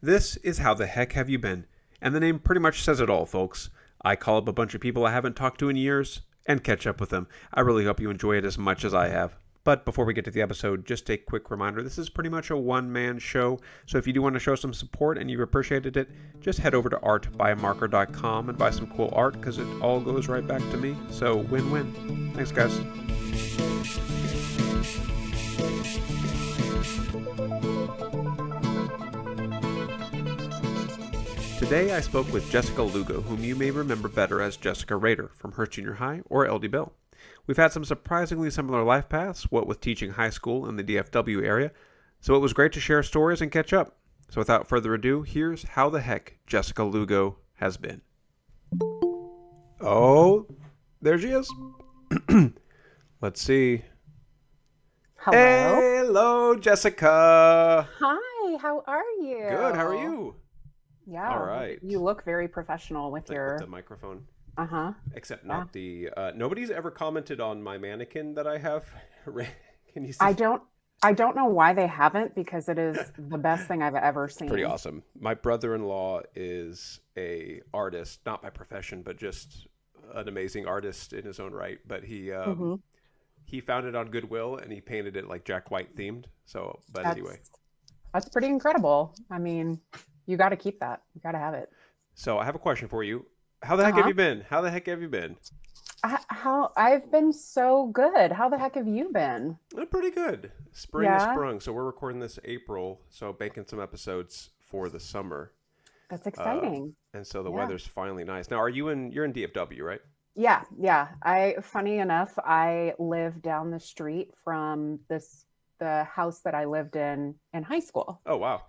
This is How the Heck Have You Been? And the name pretty much says it all, folks. I call up a bunch of people I haven't talked to in years and catch up with them. I really hope you enjoy it as much as I have. But before we get to the episode, just a quick reminder, this is pretty much a one-man show, so if you do want to show some support and you've appreciated it, just head over to artbyamarker.com and buy some cool art, because it all goes right back to me, so win-win. Thanks, guys. Today I spoke with Jessica Lugo, whom you may remember better as Jessica Rader from Hearst Junior High or LD Bill. We've had some surprisingly similar life paths, what with teaching high school in the DFW area, so it was great to share stories and catch up. So without further ado, here's how the heck Jessica Lugo has been. Oh, there she is. Let's see. Hello. Hello, Jessica. Hi, how are you? Good, how are you? Yeah. All right. You look very professional with With your... the microphone. Uh-huh. Except Yeah. not the... nobody's ever commented on my mannequin that I have. Can you see? I don't know why they haven't, because it is the best thing I've ever seen. Pretty awesome. My brother-in-law is a artist, not by profession, but just an amazing artist in his own right. But he found it on Goodwill and he painted it like Jack White themed. So, but anyway. That's pretty incredible. I mean, you got to keep that. You got to have it. So I have a question for you. How the heck have you been? How the heck have you been? I've been so good. How the heck have you been? Pretty good. Spring is sprung. So we're recording this April. So banking some episodes for the summer. That's exciting. And so the weather's finally nice. Now, you're in DFW, right? Yeah. Funny enough, I live down the street from the house that I lived in high school. Oh, wow.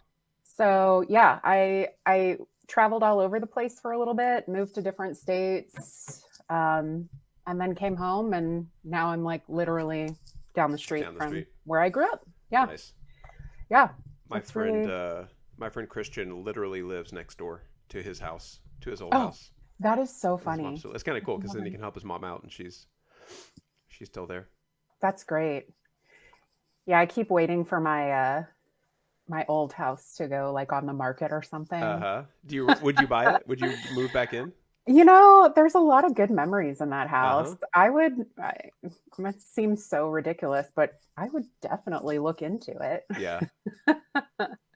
So yeah, I traveled all over the place for a little bit, moved to different states, and then came home, and now I'm like literally down the street from where I grew up. Yeah. Nice. Yeah. My friend Christian literally lives next door to his house, to his old house. That is so funny. So it's kind of cool because then he can help his mom out, and she's still there. That's great. Yeah, I keep waiting for my my old house to go like on the market or something. Would you buy it? Would you move back in? You know, there's a lot of good memories in that house. It seems so ridiculous, but I would definitely look into it. Yeah.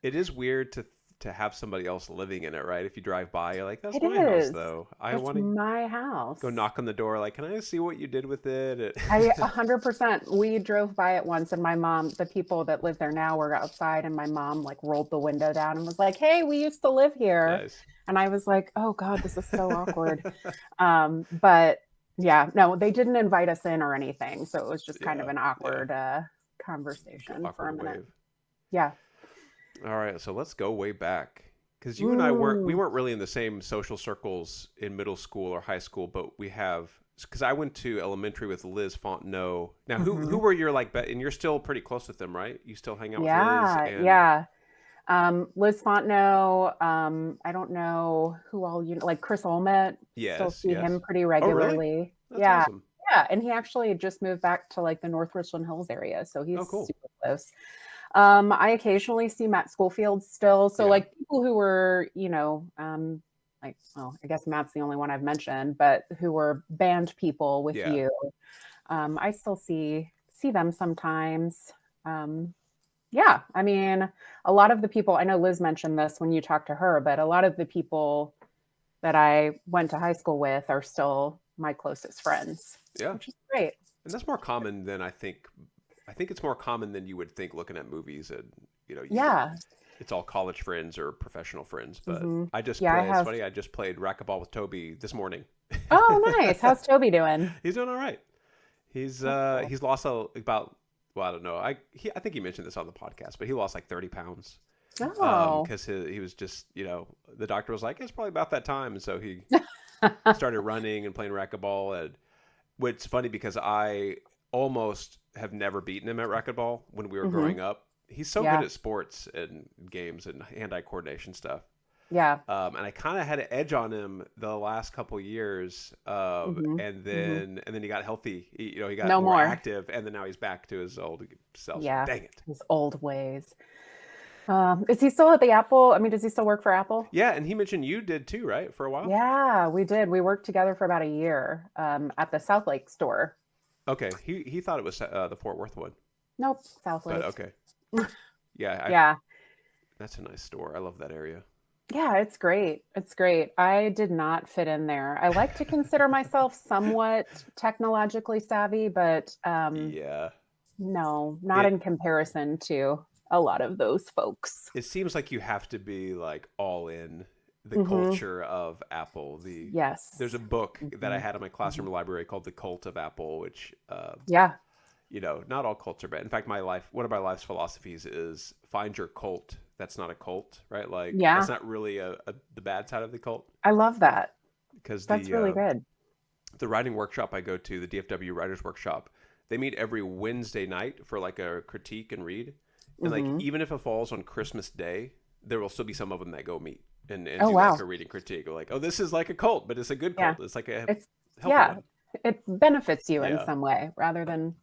It is weird to have somebody else living in it, right? If you drive by, you're like, that's my house, though. I want to my house. Go knock on the door, like, can I see what you did with it? 100%. We drove by it once, and my mom, the people that live there now, were outside, and my mom like rolled the window down and was like, "Hey, we used to live here." Nice. And I was like, "Oh God, this is so awkward." But yeah, no, they didn't invite us in or anything, so it was just kind of an awkward conversation for a minute. Wave. Yeah. All right, so let's go way back, because you and I weren't really in the same social circles in middle school or high school, but we have, because I went to elementary with Liz Fontenot. Now, who were your and you're still pretty close with them, right? You still hang out with Liz? Yeah. Liz Fontenot. I don't know who all like Chris Olmert. Yes, still see him pretty regularly. Oh, really? That's awesome. Yeah, and he actually just moved back to like the North Richland Hills area, so he's cool. super close. I occasionally see Matt Schofield still. So like people who were, I guess Matt's the only one I've mentioned, but who were band people with you. I still see them sometimes. Yeah, I mean, a lot of the people, I know Liz mentioned this when you talked to her, but a lot of the people that I went to high school with are still my closest friends. Yeah. Which is great. And that's more common than I think it's more common than you would think looking at movies, and it's all college friends or professional friends. But I just I just played racquetball with Toby this morning. Oh, nice. How's Toby doing? He's doing all right. He's lost about, well, I don't know. I think he mentioned this on the podcast, but he lost like 30 pounds. Oh. Because he was just, the doctor was like, it's probably about that time, and so he started running and playing racquetball. And it's funny because I almost have never beaten him at racquetball when we were growing up. He's so good at sports and games and hand-eye coordination stuff. Yeah. And I kind of had an edge on him the last couple years. And then he got healthy. He got more active, and then now he's back to his old self. Yeah. Dang it. His old ways. Is he still at the Apple? I mean, does he still work for Apple? Yeah, and he mentioned you did too, right? For a while. Yeah, we did. We worked together for about a year at the South Lake store. Okay, he thought it was the Fort Worth one, Nope, South but Lake. okay. Yeah, Yeah. that's a nice store. I love that area. Yeah, it's great. It's great. I did not fit in there. I like to consider myself somewhat technologically savvy, but Yeah. no, not It in comparison to a lot of those folks. it seems like you have to be like all in the Hmm. culture of Apple. There's a Yes. book that I Hmm. had in my Hmm. classroom library called The Cult of Apple, which Yeah. not all cults are bad. In fact, one of my life's philosophies is find your cult. That's not a cult, right? Like that's Yeah. not really the bad side of the cult, I love that. because That's really good. the writing workshop I go to, the DFW Writers Workshop, they meet every Wednesday night for like a critique and read. And like Hmm. even if it falls on Christmas Day, there will still be some of them that go meet and Oh, do like wow. a reading critique. Or like, oh, this is like a cult, but it's a good Yeah. cult. It's like a It's, healthy yeah, one. it benefits you in Yeah, some way rather than,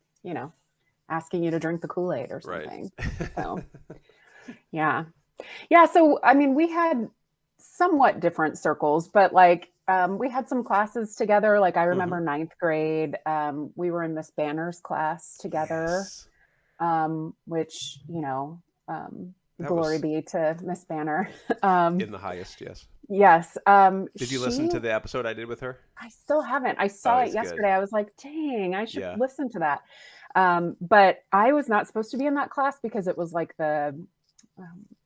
asking you to drink the Kool-Aid or right. something. So, yeah. Yeah, so I mean, we had somewhat different circles, but like we had some classes together. Like I Hmm. remember ninth grade, we were in Miss Banner's class together, Yes, which that glory was be to Miss Banner. um, in the highest. Yes. yes, Did you listen to the episode I did with her? I still haven't. I Oh, saw it it's good. yesterday. I was like, dang, I should Yeah. listen to that. But I was not supposed to be in that class because it was like the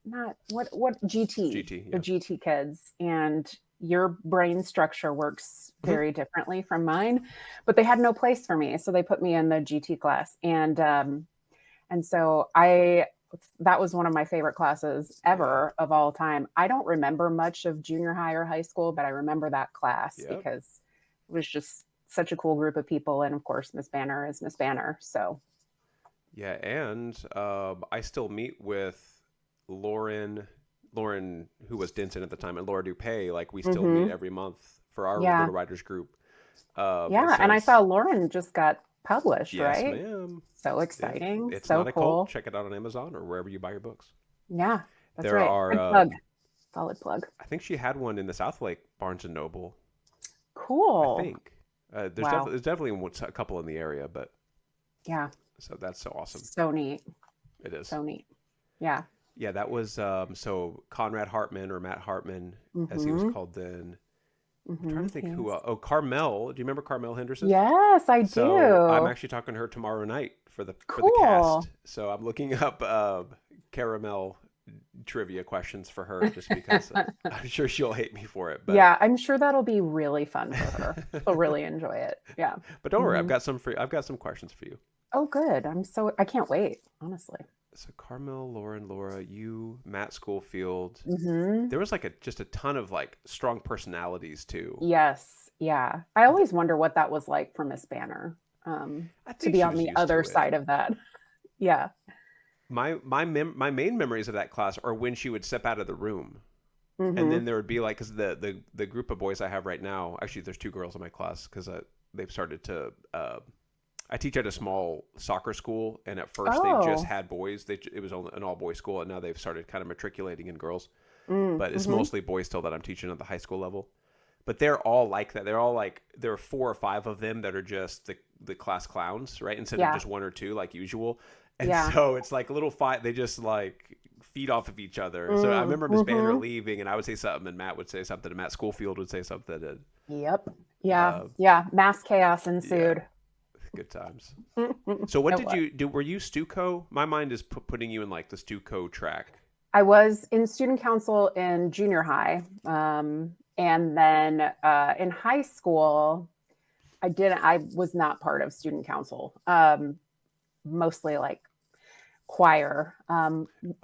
not what GT, GT. the Yeah. GT kids, and your brain structure works very differently from mine. But they had no place for me, so they put me in the GT class, and so I that was one of my favorite classes Yeah. ever of all time. I don't remember much of junior high or high school, but I remember that class Yep. because it was just such a cool group of people. And of course, Miss Banner is Miss Banner. So, Yeah, and I still meet with Lauren, Lauren, who was Denson at the time, and Laura Dupay. Like we still meet hmm, every month for our yeah. little writers group. And Yeah. so And I saw it's Lauren just got published, yes, right? ma'am. So Yeah, exciting. it's So not a cult. cool. Check it out on Amazon or wherever you buy your books. Yeah, that's There right. are, Good plug. Solid plug. I think she had one in the South Lake Barnes and Noble. I Cool. think Wow. there's definitely a couple in the area, but Yeah. so that's so awesome. So neat. It is. So neat. Yeah. Yeah, that was so Conrad Hartman, or Matt Hartman, as he was Hmm. called then. I'm trying Hmm. to think who. Yes. Oh, Carmel. Do you remember Carmel Henderson? Yes, I So I'm do. actually talking to her tomorrow night for the Cool. cast. So I'm looking up caramel trivia questions for her, just because I'm sure she'll hate me for it. But Yeah, I'm sure that'll be really fun for her. She'll really enjoy it. Yeah. but don't worry, Hmm. I've got some questions for you. Oh, good. I can't wait, honestly. So Carmel, Lauren, Laura, you, Matt Schoolfield. Hmm. There was like a just a ton of like strong personalities too. Yes. Yeah. I always wonder what that was like for Miss Banner, I to think be she on was the used other to it. side of that. Yeah. My main memories of that class are when she would step out of the room, and Hmm. then there would be like, because the group of boys I have right now, actually there's two girls in my class, because they've started to I teach at a small soccer school, and at first they just Oh. had boys. It was only an all boys school, and now they've started kind of matriculating in girls, but it's Mm-hmm. mostly boys still that I'm teaching at the high school level. But they're all like that. They're all like, there are four or five of them that are just the class clowns, right? Instead of Yeah. just one or two like usual. And Yeah. so it's like a little fight. They just like feed off of each other. So I remember Miss Banner Mm-hmm. leaving, and I would say something, and Matt would say something, and Matt Schoolfield would say something, and Yep. Yeah. uh, Yeah. Mass chaos yeah, ensued. good times. It So what did was. you do? Were you Stuco? My mind is putting you in like the Stuco track. I was in student council in junior high. And then in high school, I was not part of student council, mostly like choir.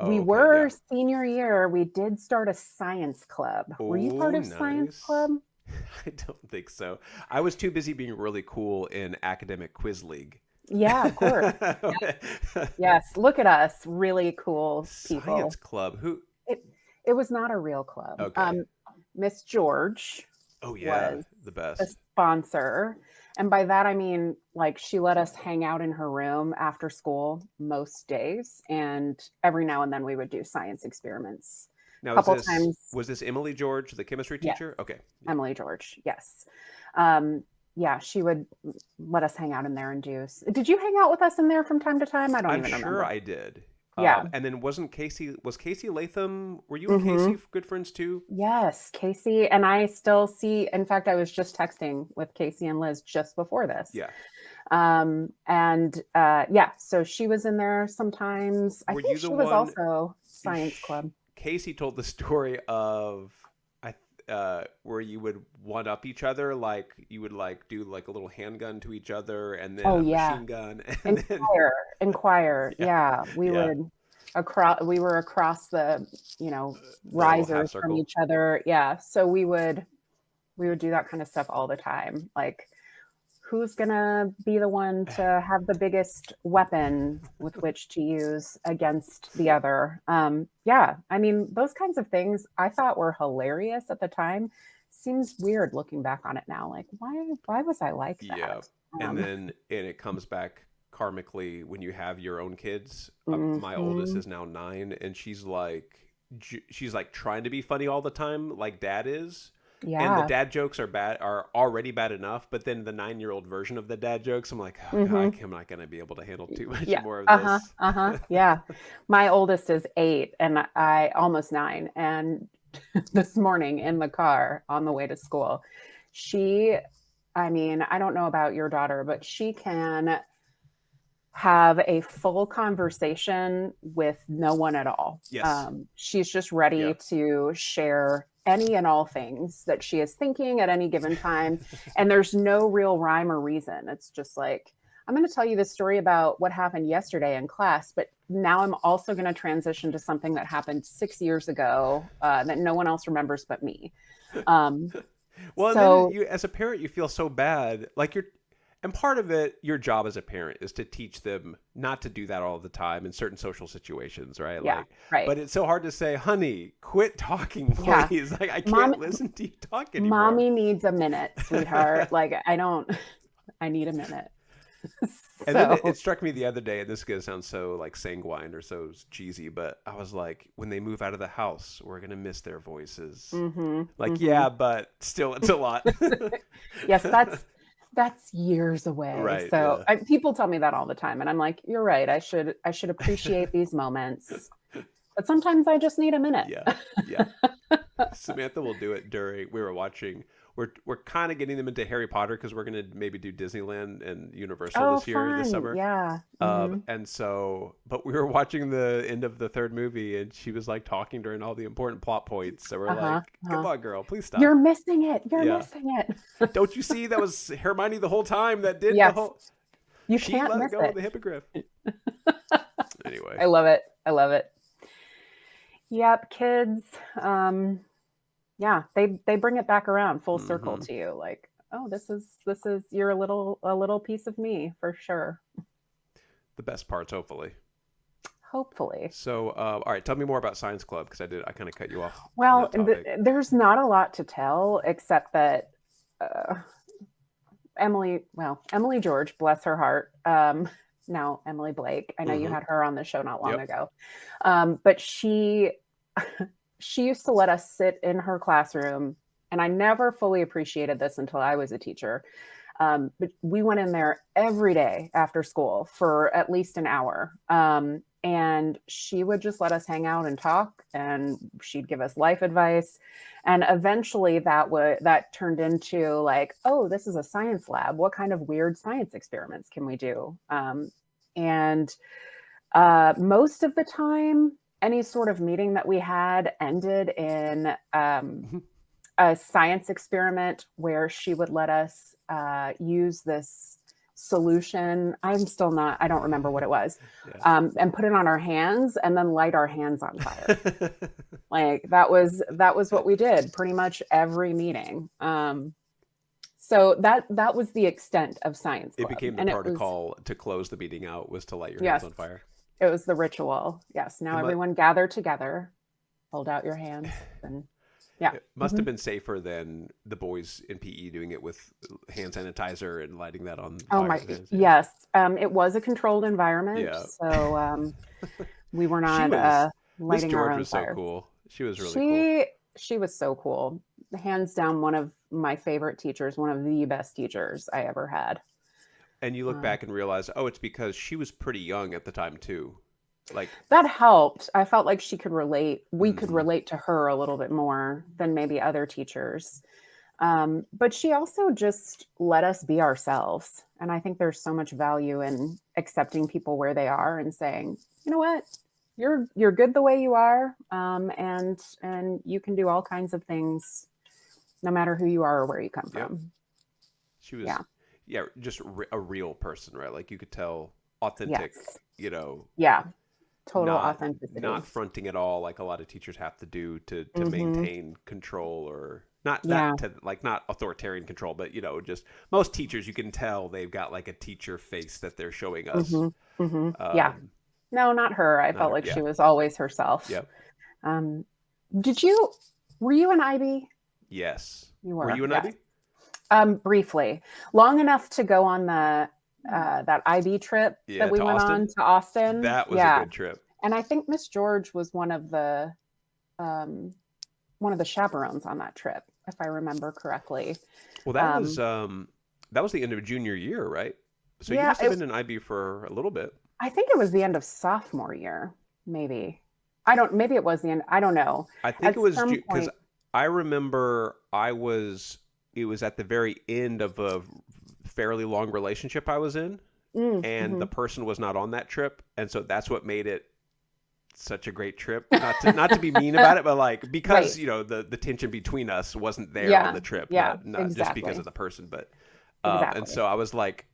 We Oh, okay, were yeah. senior year, we did start a science club. Were you part Oh, of science club? nice. I don't think so. I was too busy being really cool in academic quiz league. Yeah, of course. Yes. Look at us, really cool Science people. club. Who? It it was not a real club. Okay. Miss George Oh yeah, was the the best. sponsor. And by that, I mean, like, she let us hang out in her room after school most days, and every now and then we would do science experiments. Now, A couple times. was this Emily George, the chemistry Yes, teacher? Okay. Yeah. Emily George. Yes. Um, yeah, she would let us hang out in there and do. Did you hang out with us in there from time to time? I don't I'm even sure remember. I did. Yeah. And then was Casey Latham, were you and Hmm. Casey good friends too? Yes, Casey and I still see. In fact, I was just texting with Casey and Liz just before this. Yeah. Yeah, so she was in there sometimes. I Were think you the she was one? also science club. Casey told the story of where you would one up each other, like you would like do like a little handgun to each other, and then Oh a yeah, machine gun, and then inquire. yeah, Yeah, we yeah, would across. We were across the the little half risers from circle. each other. Yeah, so we would do that kind of stuff all the time. Like, who's gonna be the one to have the biggest weapon with which to use against the other? Yeah, I mean, those kinds of things I thought were hilarious at the time. Seems weird looking back on it now. Like, why was I like Yeah, that? and it comes back karmically when you have your own kids. My oldest Mhm. is now 9, and she's like trying to be funny all the time, like dad is. And the Yeah. dad jokes are already bad enough, but then the 9-year-old version of the dad jokes, I'm like, oh god, Mhm. I'm not gonna be able to handle too much Yeah. more of Uh-huh. this. Uh-huh. Yeah. My oldest is 8 and I almost 9. And this morning in the car on the way to school, she, I mean, I don't know about your daughter, but she can have a full conversation with no one at all. Yes. She's just ready Yep. to share any and all things that she is thinking at any given time. And there's no real rhyme or reason. It's just like, I'm going to tell you this story about what happened yesterday in class, but now I'm also going to transition to something that happened 6 years ago that no one else remembers but me. Um, Well, and then so, you, as a parent, you feel so bad. Like and part of it, your job as a parent is to teach them not to do that all the time in certain social situations, right? yeah, Like, right. but it's so hard to say, honey, quit talking, Yeah. please. Like, I Mom, can't listen to you talk anymore. mommy needs a minute, sweetheart. Like, I need a minute. And then it So, struck me the other day, and this is gonna sound so like sanguine or so cheesy, but I was like, when they move out of the house, we're gonna miss their voices. mhm, Like, mhm. yeah, but still, it's a lot. Yes, that's years away. Right? So, Yeah. people tell me that all the time, and I'm like, you're right. I should appreciate these moments, but sometimes I just need a minute. Yeah. Yeah. Samantha will do it during we were watching. We're kind of getting them into Harry Potter because we're gonna maybe do Disneyland and Universal Oh, this fun. summer. Yeah. Mhm. And so, but we were watching the end of the third movie, and she was like talking during all the important plot points. So we're Uh-huh. like, "Come Uh-huh. on, girl, please You're stop." missing it. You're Yeah. missing it. Don't you see that was Hermione the whole time that did the Yes. whole? You She can't let it miss go of it. the hippogriff. Anyway. I love it. I love it. Yep, kids. Yeah, they bring it back around full circle Hmm. to you. Like, oh, this is you're a little piece of me for sure. The best parts, hopefully. Hopefully. So, all right, tell me more about Science Club because I kind of cut you off on Well, that topic. there's not a lot to tell except that uh, Emily George, bless her heart. Now Emily Blake. I know you Hmm. had her on the show not long Yep. ago, but she used to let us sit in her classroom, and I never fully appreciated this until I was a teacher. But we went in there every day after school for at least an hour. And she would just let us hang out and talk, and she'd give us life advice. And eventually that turned into like, oh, this is a science lab. What kind of weird science experiments can we do? And Most of the time, any sort of meeting that we had ended in a science experiment where she would let us use this solution. I don't remember what it was, Yeah. and put it on our hands and then light our hands on fire. Like that was what we did pretty much every meeting. So that was the extent of science It club, became the and it was protocol to close the meeting out was to light your hands yes, on fire. it was the ritual. Yes, now And my everyone gather together, hold out your hands, and Yeah. It must have been safer than the boys in PE doing it with hand sanitizer and lighting that on Oh fire. my, With hands. Yeah. yes. It was a controlled environment, Yeah. so we were She not was Miss lighting our George own was so fires. cool. She was really cool. She was so cool. Hands down, one of my favorite teachers, one of the best teachers I ever had. And you look Um, back and realize, oh, it's because she was pretty young at the time too. Like, that helped. I felt like she could relate. We could mhm. relate to her a little bit more than maybe other teachers. But she also just let us be ourselves. And I think there's so much value in accepting people where they are and saying, you know what, you're good the way you are, and you can do all kinds of things, no matter who you are or where you come Yep. from. She was, Yeah. yeah, just a real person, right? Like you could tell authentic, Yes. you know, Yeah. Total not authenticity. not fronting at all like a lot of teachers have to do to Hmm. maintain control or not Yeah. that to like not authoritarian control, but just most teachers you can tell they've got like a teacher face that they're showing us. Hmm. Hmm. Yeah. Um, No, not her. I not felt her, like yeah, she was always herself. yep, Um, did you, were you an IB? yes. You Were were, you an yes. IB? Briefly, long enough to go on the that IB trip that Yeah, we to went Austin. on to Austin. That was a Yeah, good trip. and I think Miss George was um, one of the chaperones on that trip, if I remember correctly. Well, Um, that was the end of junior year, right? So you yeah, must have been in IB for a little bit. I think it was the end of sophomore year, maybe. I don't. Maybe it was the end. I don't know. I think it At was some because point. I remember it was at the very end of a fairly long relationship I was in, and Mm-hmm. the person was not on that trip, and so that's what made it such a great trip. Not to be mean about it, but like because Right. the tension between us wasn't there on Yeah. the trip, Yeah. not just because Exactly. of the person, but and Exactly. so I was like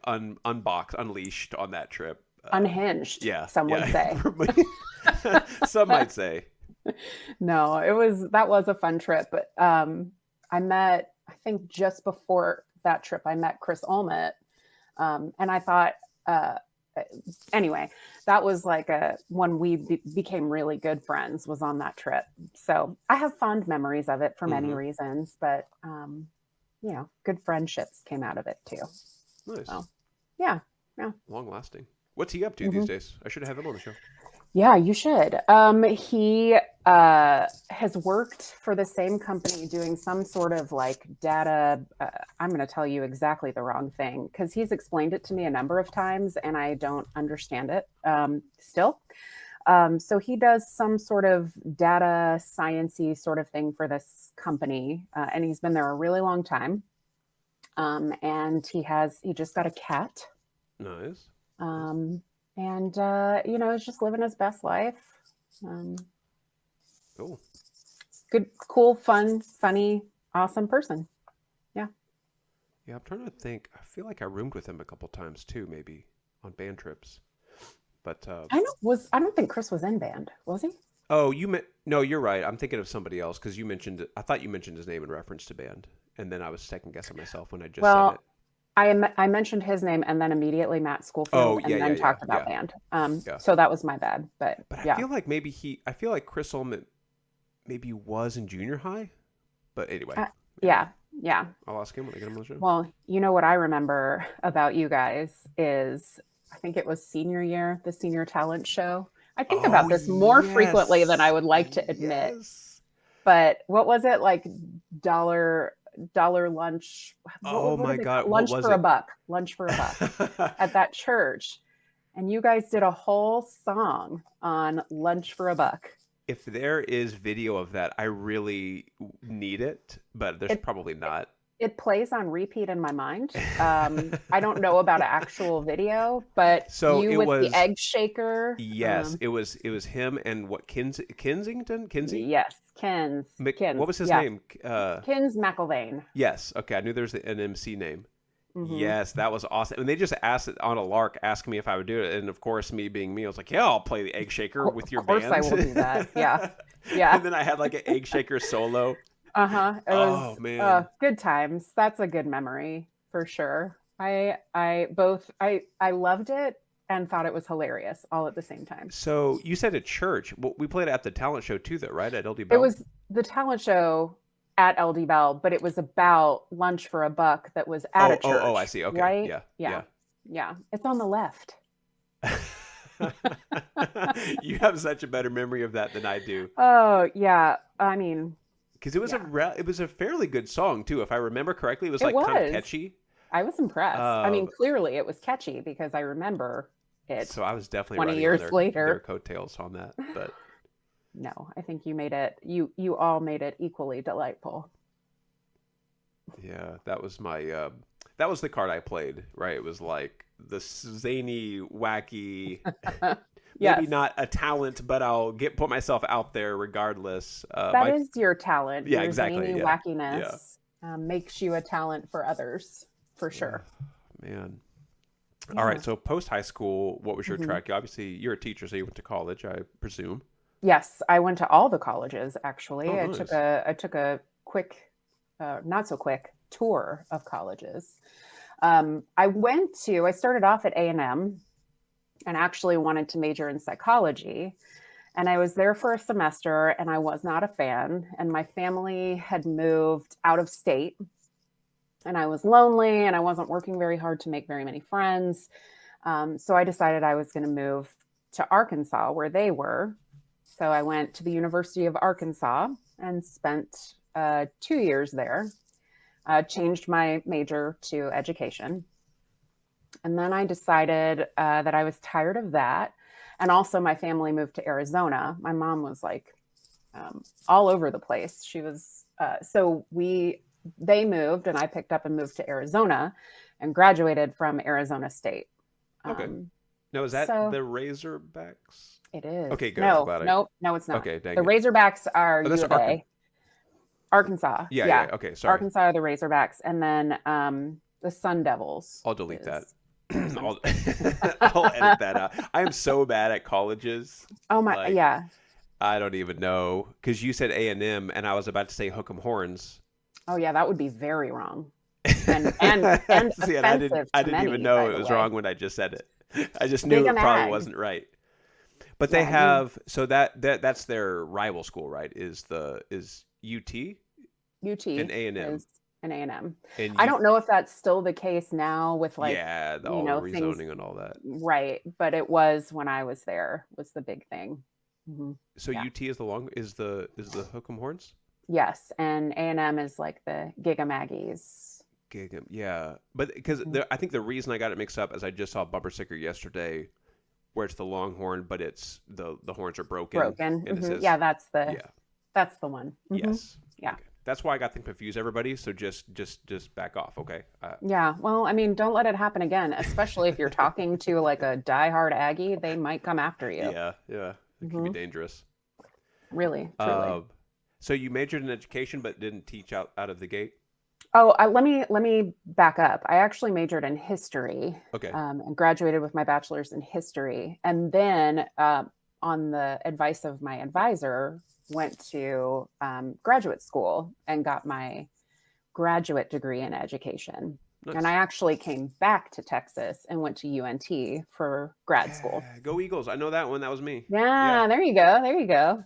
unboxed, unleashed on that trip. Unhinged, Yeah, some would yeah. say. Some might say. No, that was a fun trip. But I think just before that trip, I met Chris Olmett. And I thought, uh, anyway, that was like when we became really good friends, was on that trip. So I have fond memories of it for many Hmm. reasons, but, good friendships came out of it too. Nice. So yeah, yeah. Long lasting. What's he up to these Hmm. days? I should have him on the show. Yeah, you should. He has worked for the same company doing some sort of like data. I'm going to tell you exactly the wrong thing because he's explained it to me a number of times and I don't understand it still. So he does some sort of data sciencey sort of thing for this company, and he's been there a really long time. And he just got a cat. Nice. Nice. Um, and he's just living his best life. Um, Cool. Good, cool, fun, funny, awesome person. Yeah. Yeah, I'm trying to think. I feel like I roomed with him a couple times too, maybe on band trips. But I don't think Chris was in band, was he? oh, no, you're right. I'm thinking of somebody else because you mentioned. I thought you mentioned his name in reference to band, and then I was second guessing myself when I just said Well, it. I mentioned his name and then immediately Matt Oh, Schoolfield yeah, and yeah, then yeah, talked about yeah, band. yeah. So that was my bad, but But I yeah. feel like I feel like Chris Ullman maybe was in junior high. But anyway, Uh, yeah, yeah, yeah. I'll ask him when I get him on the show. Well, you know what I remember about you guys is I think it was senior year, the senior talent show. I think Oh about this more frequently than I yes, would like to admit. yes. But what was it like dollar dollar lunch? Oh What my did they call God, it? what Lunch was for a it? buck. Lunch for a buck at that church. And you guys did a whole song on lunch for a buck. If there is video of that, I really need it, but there's It probably not. it plays on repeat in my mind. I don't know about an actual video, but So you it with the was egg shaker. yes, it was him and what Kensington Kinsey? Yes, What Kins. was his Yes, name? Kins McIlvaine. Yes. Okay, I knew there's an MC name. Hmm. Yes, that was awesome. And they just asked it on a lark, asking me if I would do it. And of course, me being me, I was like, "Yeah, I'll play the egg shaker with Of your course, I band." will do that. Yeah, And yeah. then I had like an egg shaker solo. Uh-huh. It Oh was man. good times. That's a good memory for sure. I loved it. and thought it was hilarious all at the same time. So you said at church. Well, we played it at the talent show too, though, right? At LD It Bell. was the talent show at LD Bell, but it was about lunch for a buck that was at a Oh, I church, see. Okay. right? Yeah. Yeah. Yeah. Yeah. It's on the left. You have such a better memory of that than I do. Oh, yeah. I mean, Because it was yeah, it was a fairly good song too, if I remember correctly. It was it like kind of was. catchy. I was impressed. I mean, Um, clearly it was catchy because I remember it so I was definitely 20 riding on years their later. coattails on that. But No, I think you made it, you all made it equally delightful. yeah, that was the card I played. Right, it was like the zany, wacky, maybe Yes, not a talent, but I'll put myself out there regardless. that is your talent. Yeah, Your exactly. zany Yeah, yeah. wackiness makes you a talent for others, for Oh, sure. man. All right. Yeah. So post high school, what was your Mhm. track? Obviously, you're a teacher, so you went to college, I presume. Yes, I went to all the colleges actually. Oh, nice. I took a quick, not so quick tour of colleges. I started off at A&M and actually wanted to major in psychology. And I was there for a semester and I was not a fan. And my family had moved out of state and I was lonely and I wasn't working very hard to make very many friends. So I decided I was going to move to Arkansas where they were. So I went to the University of Arkansas and spent 2 years there. Changed my major to education. And then I decided that I was tired of that. And also, my family moved to Arizona. My mom was like all over the place. She was, they moved, and I picked up and moved to Arizona and graduated from Arizona State. Okay. Um, Now, is that so the Razorbacks? it is. Okay, good. I'm No, glad I. no, no, it's not. Okay, dang The it. Razorbacks are Oh, U that's of Arkan. A. Arkansas. Yeah, yeah. Yeah. Okay, sorry. Arkansas are the Razorbacks. And then the Sun Devils I'll delete that. is Arizona. I'll edit that out. I am so bad at colleges. Oh my, Like, yeah. I don't even know. Because you said A&M, and I was about to say Hook 'em Horns. Oh yeah, that would be very wrong. And See, and offensive I to didn't even many, by know it the was way. wrong when I just said it. I just knew it probably Gigamag. wasn't right. But they Yeah, you have so that's their rival school, right? Is UT UT and A&M. is an A&M. And I you don't know if that's still the case now with like, yeah, all the things rezoning and all that. right, but it was when I was there was the big thing. So Yeah. UT is is the Hook 'em Horns? Yes, and A&M is like the Gigamaggies. Yeah, but because Mhm. I think the reason I got it mixed up is I just saw a bumper sticker yesterday where it's the Longhorn, but it's the horns are broken, Broken. and it says Yeah, yeah, that's the one. yes, Yeah. okay. That's why I got them confused, everybody. So just back off, okay? Yeah. Well, I mean, don't let it happen again, especially if you're talking to like a diehard Aggie, they might come after you. yeah, it can be hmm dangerous. Really, truly. Uh, so you majored in education, but didn't teach out of the gate. Oh, let me back up. I actually majored in history Okay. and graduated with my bachelor's in history, and then on the advice of my advisor, went to graduate school and got my graduate degree in education. And I Nice. actually came back to Texas and went to UNT for grad school. Yeah, go Eagles! I know that one. That was me. Yeah, Yeah, there you go. There you go.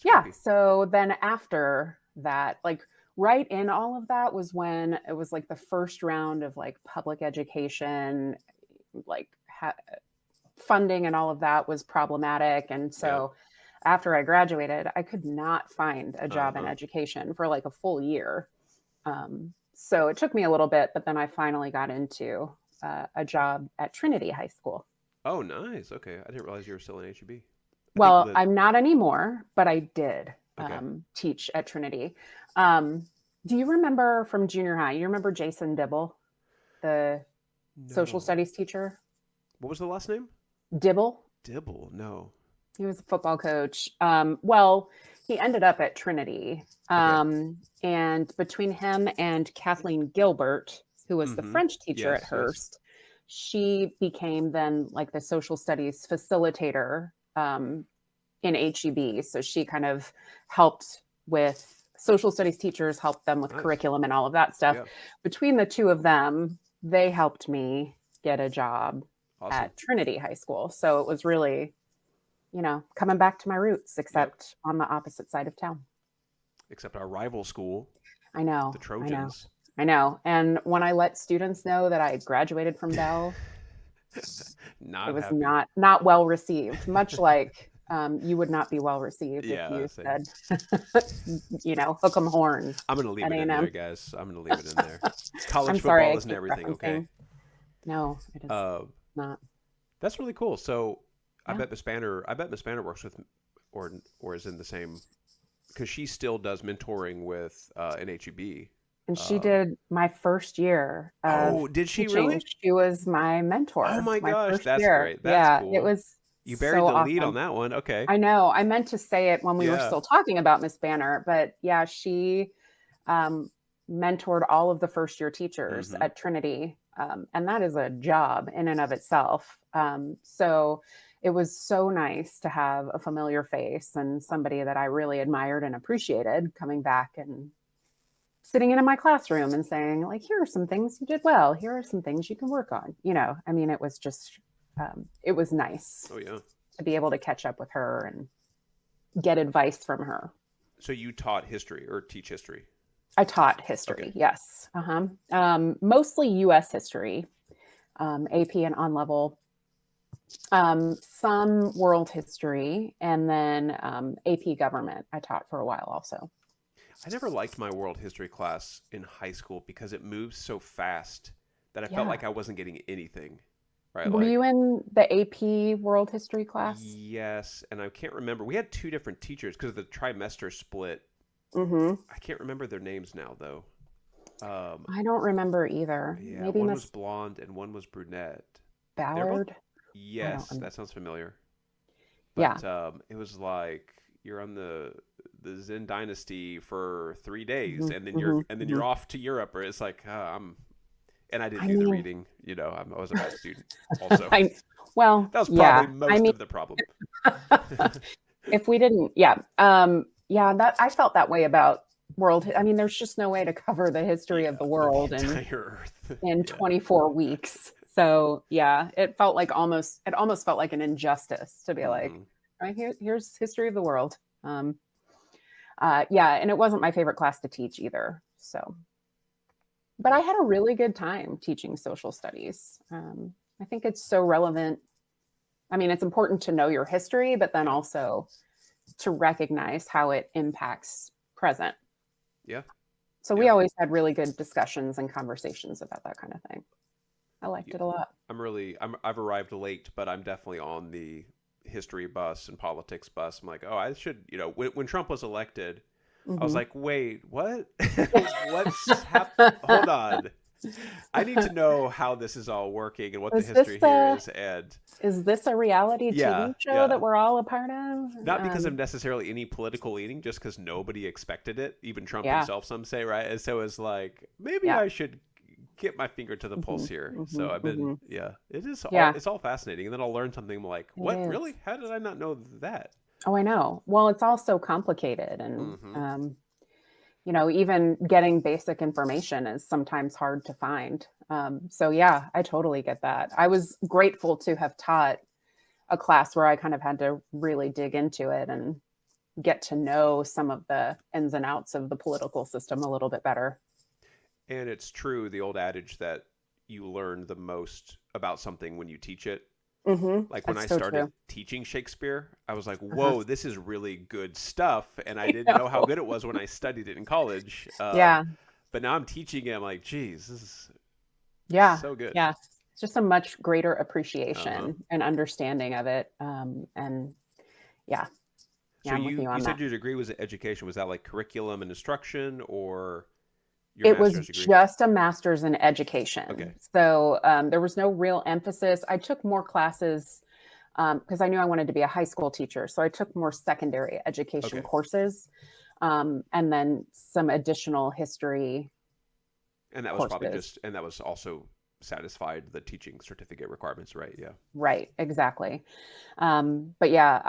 Yeah. Scrappy. So then after that, like right in all of that was when it was like the first round of like public education, like funding and all of that was problematic. And Yep. so after I graduated, I could not find a job in Uh-huh. education for like a full year. So it took me a little bit, but then I finally got into a job at Trinity High School. Oh, nice. Okay, I didn't realize you were still in HEB. I think Well, that. I'm not anymore, but I did Okay. teach at Trinity. Um, do you remember from junior high? You remember Jason Dibble, the social No. studies teacher? What was the last name? Dibble. Dibble. No. He was a football coach. Well, he ended up at Trinity. Okay. And between him and Kathleen Gilbert, who was the Mm-hmm. French teacher at Yes. Yes. Hearst, she became then like the social studies facilitator in HEB. So she kind of helped with social studies teachers, helped them with Nice. curriculum and all of that stuff. Yeah. Between the two of them, they helped me get a job Awesome. at Trinity High School. So it was really, coming back to my roots, Yep. except on the opposite side of town. Except our rival school, I know, the I know, Trojans. I know. And when I let students know that I graduated from Bell, it Not was happy. not well received, much like you would not be well received if Yeah, you same. said, hook 'em horns I'm gonna leave at it in there, A&M. guys. I'm gonna leave it in there. I'm College sorry, football I isn't keep everything, okay? referencing. No, it is Uh, not. that's really cool. So I Yeah. bet Miss Banner. I bet Miss Banner works with, or is in the same, because she still does mentoring with an HEB. And she Um, did my first year of oh, did she teaching. really? She was my Oh mentor my my gosh, first that's year. great. That's Yeah, it cool. was You buried so the lead on awesome. that one. Okay. I know. I meant to say it when we were Yeah. still talking about Miss Banner, but yeah, she um, mentored all of the first year teachers Mm-hmm. at Trinity. And that is a job in and of itself. So it was so nice to have a familiar face and somebody that I really admired and appreciated coming back and sitting in my classroom and saying, like, here are some things you did well. Here are some things you can work on. I mean, it was just, it was nice Oh yeah. to be able to catch up with her and get advice from her. So you taught history or teach history? I taught Okay. history, yes. Mostly US history, AP and on level, some world history, and then AP government I taught for a while also. I never liked my world history class in high school because it moves so fast that I felt Yeah. like I wasn't getting anything. Right? Were Like, you in the AP world history class? yes, and I can't remember. We had two different teachers because the trimester split. Mm-hmm. I can't remember their names now though. Um, I don't remember either. yeah, Maybe one was Miss blonde and one was brunette. They're both. Ballard. I don't Yes, remember. that sounds familiar. Yeah. But it was like you're on the Zen Dynasty for 3 days, Mm-hmm, and then mm-hmm, you're mm-hmm. off to Europe, or it's like I'm. And I didn't I do the mean, reading. I was a bad student. Also, I well, that was probably yeah. I most mean, of the problem. if we didn't, yeah, yeah, that I felt that way about world. I mean, there's just no way to cover the history of Yeah, the the world entire Earth. in Yeah. 24 weeks. So yeah, it almost felt like an injustice to be like, Hmm. right here's history of the world. Yeah, and it wasn't my favorite class to teach either. So, but I Yeah. had a really good time teaching social studies. I think it's so relevant. I mean, it's important to know your history, but then Yeah. also to recognize how it impacts present. Yeah. So we Yeah. always had really good discussions and conversations about that kind of thing. I liked Yeah. it a lot. I've arrived late, but I'm definitely on the history bus and politics bus. I'm like, oh, I should, when Trump was elected, I was Hmm. like, wait, what? What's happened? Hold on. I need to know how this is all working and what the Is this history here is. And is this a reality yeah, TV show yeah. that we're all a part of? Not because of necessarily any political leaning, just because nobody expected it. Even Trump Yeah, himself, some say, right? And so it's like, maybe yeah. I should get my finger to the pulse Hmm. here. Hmm. So I've been, Hmm. yeah, Yeah, it's all fascinating. And then I'll learn something like, it what, is. really? How did I not know that? Oh, I know. Well, it's all so complicated, and Mm-hmm. even getting basic information is sometimes hard to find. So yeah, I totally get that. I was grateful to have taught a class where I kind of had to really dig into it and get to know some of the ins and outs of the political system a little bit better. And it's true, the old adage that you learn the most about something when you teach it. Like when I That's so started true. teaching Shakespeare, I was like, Uh-huh. whoa, this is really good stuff. And I I didn't know how know. good it was when I studied it in college. Yeah, But now I'm teaching it. I'm like, geez, this is yeah, so good. yeah. It's just a much greater Uh huh. appreciation and understanding of it. And yeah, So yeah, I'm with you you on said that. your degree was education. Was that like curriculum and instruction or your It was master's degree? just a master's in education. Okay. So there was no real emphasis. I took more classes because I knew I wanted to be a high school teacher. So I took more secondary education Okay. courses and then some additional history And that was probably courses. just, and that was also satisfied the teaching certificate requirements, right? Yeah. Right, exactly. But yeah,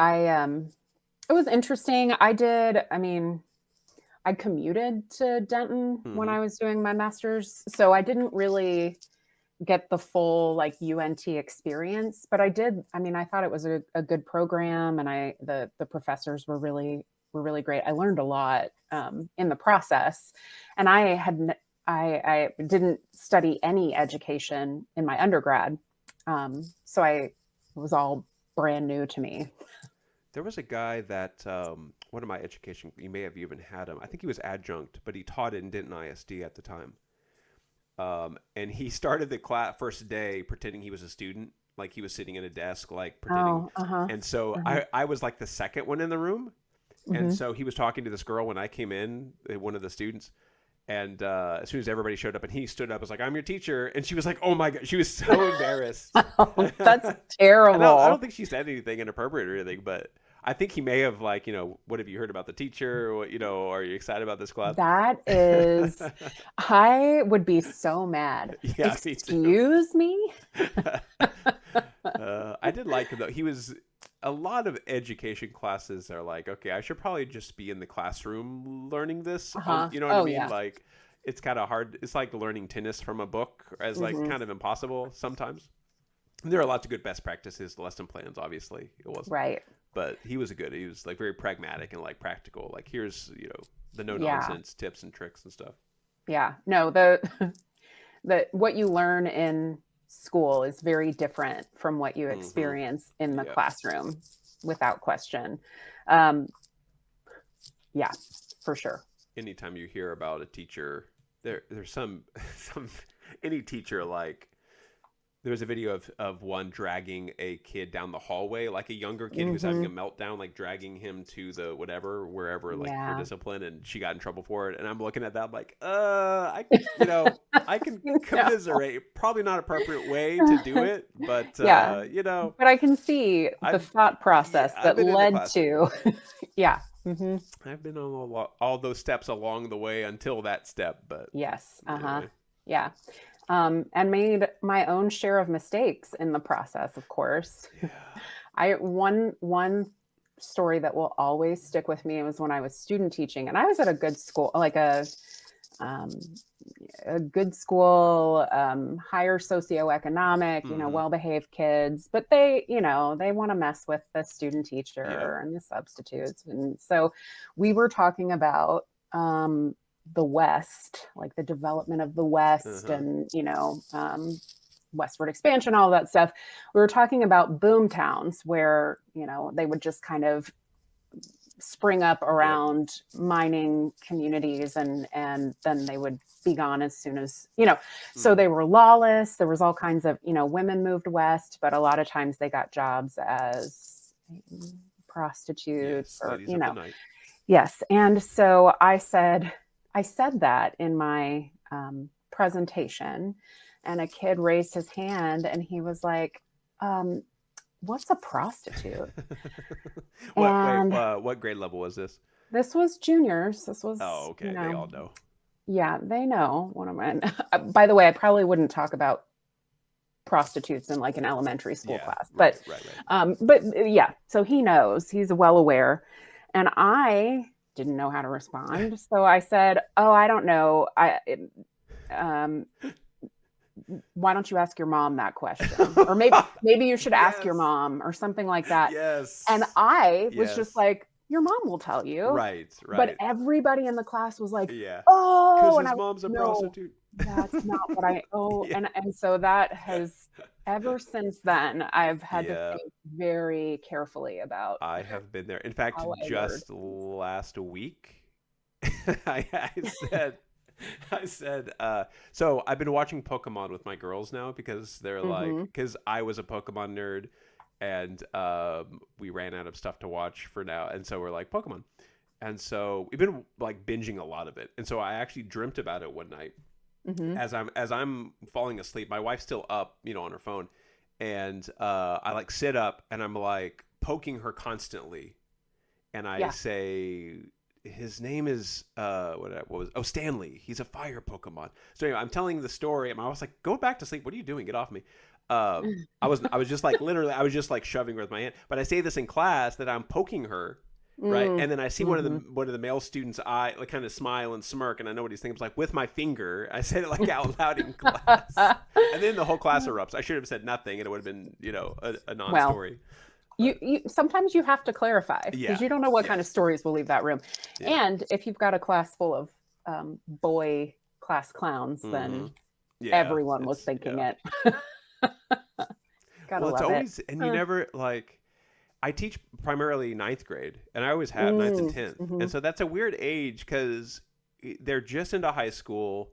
it was interesting. I mean, I commuted to Denton when Mm-hmm. I was doing my master's. So I didn't really get the full like UNT experience, but I did. I mean, I thought it was a good program, and the professors were really great. I learned a lot in the process, and I didn't study any education in my undergrad, so it was all brand new to me. There was a guy that one of my education, you may have even had him. I think he was adjunct, but he taught in Denton ISD at the time. And he started the class first day pretending he was a student, like he was sitting at a desk, like pretending. Oh, uh-huh. And so Uh-huh. I was like the second one in the room. And Hmm. so he was talking to this girl when I came in, one of the students. And as soon as everybody showed up and he stood up, I was like, I'm your teacher. And she was like, oh my God. She was so embarrassed. Oh, that's And I don't terrible. think she said anything inappropriate or anything, but I think he may have like, what have you heard about the teacher? Or, are you excited about this class? That is, I would be so mad. Yeah, me too. Excuse me? I did like him though. He was a lot of education classes are like, okay, I should probably just be in the classroom learning this. Uh-huh. You know what I Oh, mean? yeah. Like, it's kind of hard. It's like learning tennis from a book, as like Hmm. kind of impossible sometimes. There are lots of good best practices, lesson plans. Obviously, it wasn't, Right. but he was a good. He was like very pragmatic and like practical. Like, here's the no Yeah. nonsense tips and tricks and stuff. Yeah. No, the what you learn in school is very different from what you Hmm. experience in the Yeah. classroom, without question. Um, yeah, for sure. Anytime you hear about a teacher, there's some some any teacher like there was a video of one dragging a kid down the hallway, like a younger kid who was having Hmm. a meltdown, like dragging him to the whatever, wherever, like for Yeah. discipline, and she got in trouble for it. And I'm looking at that, I'm like, I can No. commiserate. Probably not appropriate way to do it, but Yeah, but I can see the I've thought yeah, process I've that been in the led classroom. to, yeah. Hmm. I've been on all those steps along the way until that step, but Yes. Uh-huh. anyway. Yeah. And made my own share of mistakes in the process, of course. Yeah. I one story that will always stick with me was when I was student teaching, and I was at a good school, like um, a good school, higher socioeconomic, Hmm. well-behaved kids, but they want to mess with the student Yeah. teacher and the substitutes. And so we were talking about the West, like the development of the West Uh-huh. and, westward expansion, all that stuff. We were talking about boom towns where, they would just kind of spring up Yep. around mining communities, and then they would be gone as soon as so Hmm. they were lawless. There was all kinds of women moved west, but a lot of times they got jobs as prostitutes, Yes, or ladies of the night. yes. And so I said that in my presentation, and a kid raised his hand and he was like, um, what's a prostitute? Wait, And what grade level was this? this was juniors. This Oh, was, okay. They all know. yeah, they know what I'm in. By the way, I probably wouldn't talk about prostitutes in like an elementary school Yeah, class, right, right, right. but yeah, so he knows, he's well aware. And I didn't know how to respond. So I said, oh, I don't know. Um, why don't you ask your mom that question? Or maybe you should ask your Yes. mom or something like that. And Yes. I was just Yes. like, your mom will tell you. Right, But right. everybody in the class was like, Yeah. Because oh, and I his was mom's a like, no, prostitute. that's not what I oh, Yeah. and so that has, ever since then, I've had to Yeah. think very carefully about I have been there. In fact, how I word. just last week, I said, so I've been watching Pokemon with my girls now because they're like, Hmm. because I was a Pokemon nerd and we ran out of stuff to watch for now. And so we're like, Pokemon. And so we've been like binging a lot of it. And so I actually dreamt about it one night Hmm. as I'm falling asleep. My wife's still up, on her phone. And I like sit up and I'm like poking her constantly and I Yeah. say his name is what was Stanley. He's a fire Pokemon. So anyway, I'm telling the story, and I was like, "Go back to sleep. What are you doing? Get off me." I was just like literally I was just like shoving her with my hand. But I say this in class that I'm poking her, right? And then I see Mm-hmm. one of the male students' eye like kind of smile and smirk, and I know what he's thinking. It's like with my finger, I said it like out loud in class, and then the whole class erupts. I should have said nothing, and it would have been a Well, non-story. you, But you sometimes you have to clarify because yeah, you don't know what kind of yes, stories will leave that room. yeah, And if you've got a class full of boy class clowns, mm-hmm. then Yeah, everyone was it's thinking yeah. it. Gotta Well, it's love it. always and you never like. I teach primarily ninth grade, and I always have ninth and 10th. Mm-hmm. And so that's a weird age because they're just into high school,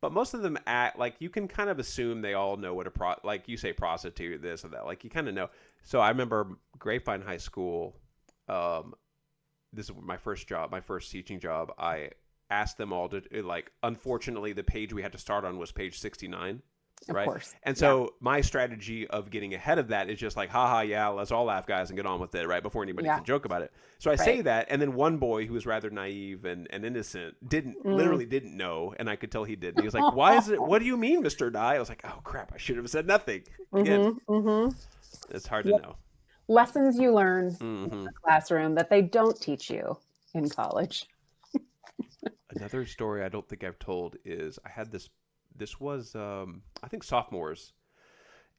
but most of them act like you can kind of assume they all know what like you say prostitute, this or that. Like you kind of know. So I remember Grapevine High School. This is my first job, my first teaching job. I asked them all to like. Unfortunately, the page we had to start on was page 69. Of Right. course. And Yeah. so my strategy of getting ahead of that is just like, haha, yeah, let's all laugh, guys, and get on with it, right? Before anybody Yeah. can joke about it. So I say Right. that, and then one boy who was rather naive and innocent literally didn't know, and I could tell he didn't. He was like, why is it, what do you mean, Mr. Dye? I was like, oh, crap, I should have said nothing. Again, it's hard to Yep. know. Lessons you learn in Mm-hmm. the classroom that they don't teach you in college. Another story I don't think I've told is I had this was, I think, sophomores.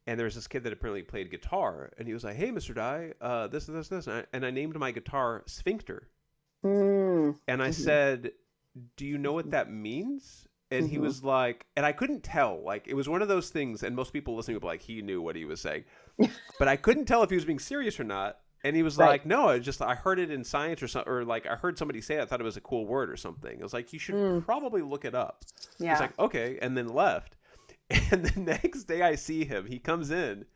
And there was this kid that apparently played guitar, and he was like, "Hey, Mr. Dye, this," and I named my guitar Sphincter. Mm. And I said, "Do you know what that means?" And he was like, and I couldn't tell. Like it was one of those things, and most people listening would be like, he knew what he was saying, but I couldn't tell if he was being serious or not. And he was Right. like, "No, I heard it in science or something, or like I heard somebody say it. I thought it was a cool word or something." I was like, "You should probably look it up." Yeah. He's like, "Okay," and then left. And the next day I see him, he comes in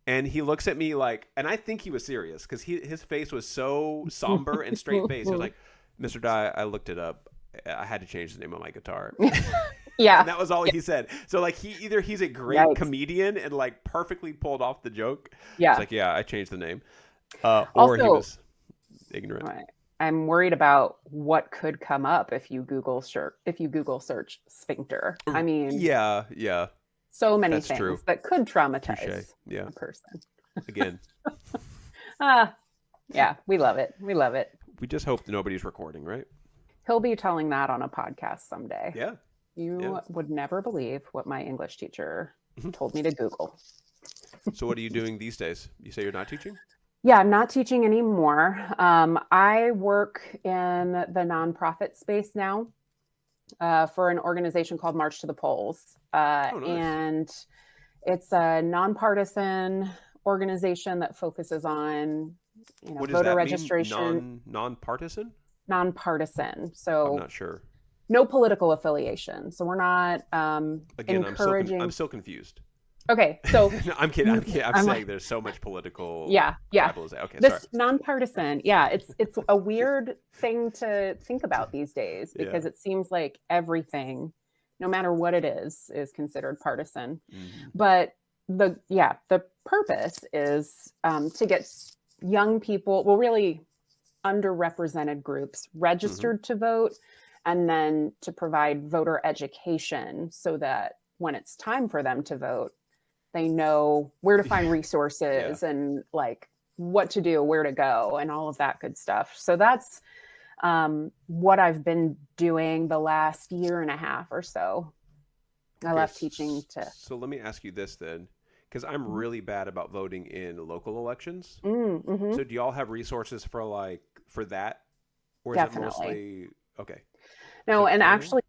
and he looks at me like, and I think he was serious because his face was so somber and straight face. He was like, "Mr. Dye, I looked it up. I had to change the name of my guitar." Yeah. And that was all he said. So like he's a great Yikes. comedian and like perfectly pulled off the joke. Yeah. He's like, "Yeah, I changed the name." Or Also, he was ignorant. right, I'm worried about what could come up if you Google search sphincter. I mean, Yeah, so many that's things true. that could Touche. traumatize Yeah. a person. Again, Yeah, we love it. We love it. we just hope that nobody's recording, right? He'll be telling that on a podcast someday. Yeah. You would never believe what my English teacher told me to Google. So what are you doing these days? You say you're not teaching? Yeah, I'm not teaching anymore. I work in the nonprofit space now for an organization called March to the Polls. Nice. And it's a nonpartisan organization that focuses on What does voter that registration. mean? Nonpartisan? Nonpartisan. So I'm not sure. no political affiliation. So we're not Again, encouraging. I'm still confused. Okay, so No, I'm kidding. I'm saying there's so much political. Yeah. Okay, This sorry. nonpartisan, yeah, it's a weird thing to think about these days because it seems like everything, no matter what it is considered partisan. But the purpose is to get young people, well, really underrepresented groups registered to vote, and then to provide voter education so that when it's time for them to vote, they know where to find resources and like what to do, where to go, and all of that good stuff. So that's what I've been doing the last year and a half or so. I left teaching to. So let me ask you this then, because I'm really bad about voting in local elections. So do y'all have resources for that, or is it mostly okay? No, and actually,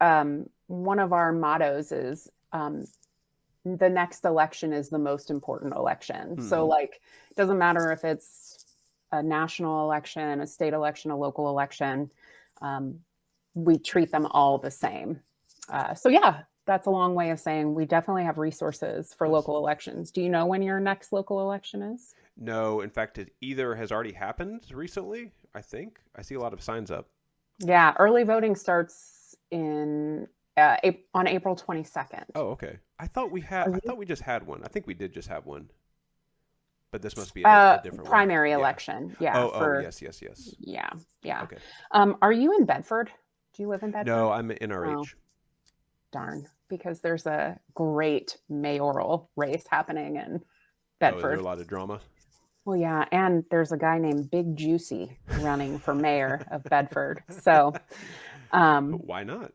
that's one of our mottos is. The next election is the most important election. So like, it doesn't matter if it's a national election, a state election, a local election, we treat them all the same. So yeah, that's a long way of saying we definitely have resources for local elections. Do you know when your next local election is? No, in fact, it either has already happened recently, I think. I see a lot of signs up. Yeah, early voting starts on April 22nd. Oh, okay. I thought we just had one. I think we did just have one. But this must be a different primary one. election. Yeah. Oh, yes. Yeah. Yeah. Okay. Are you in Bedford? Do you live in Bedford? No, I'm in RH. Oh, darn. Because there's a great mayoral race happening in Bedford. Oh, is there a lot of drama? Well, yeah, and there's a guy named Big Juicy running for mayor of Bedford. So, um, Why not?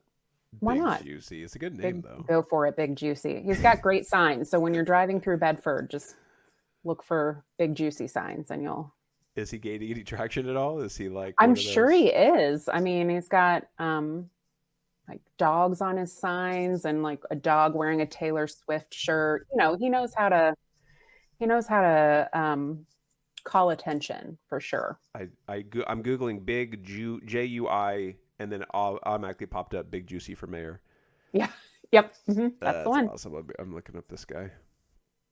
why Big not? Juicy. It's a good name Big, though. go for it, Big Juicy. He's got great signs. So when you're driving through Bedford, just look for Big Juicy signs and you'll. Is he gaining any traction at all? Is he like I'm one of sure those? he is. I mean, he's got like dogs on his signs and like a dog wearing a Taylor Swift shirt. He knows how to call attention for sure. I'm googling big Jui, and then automatically popped up Big Juicy for mayor. Yeah. Yep. That's the That's one. awesome. I'm looking up this guy.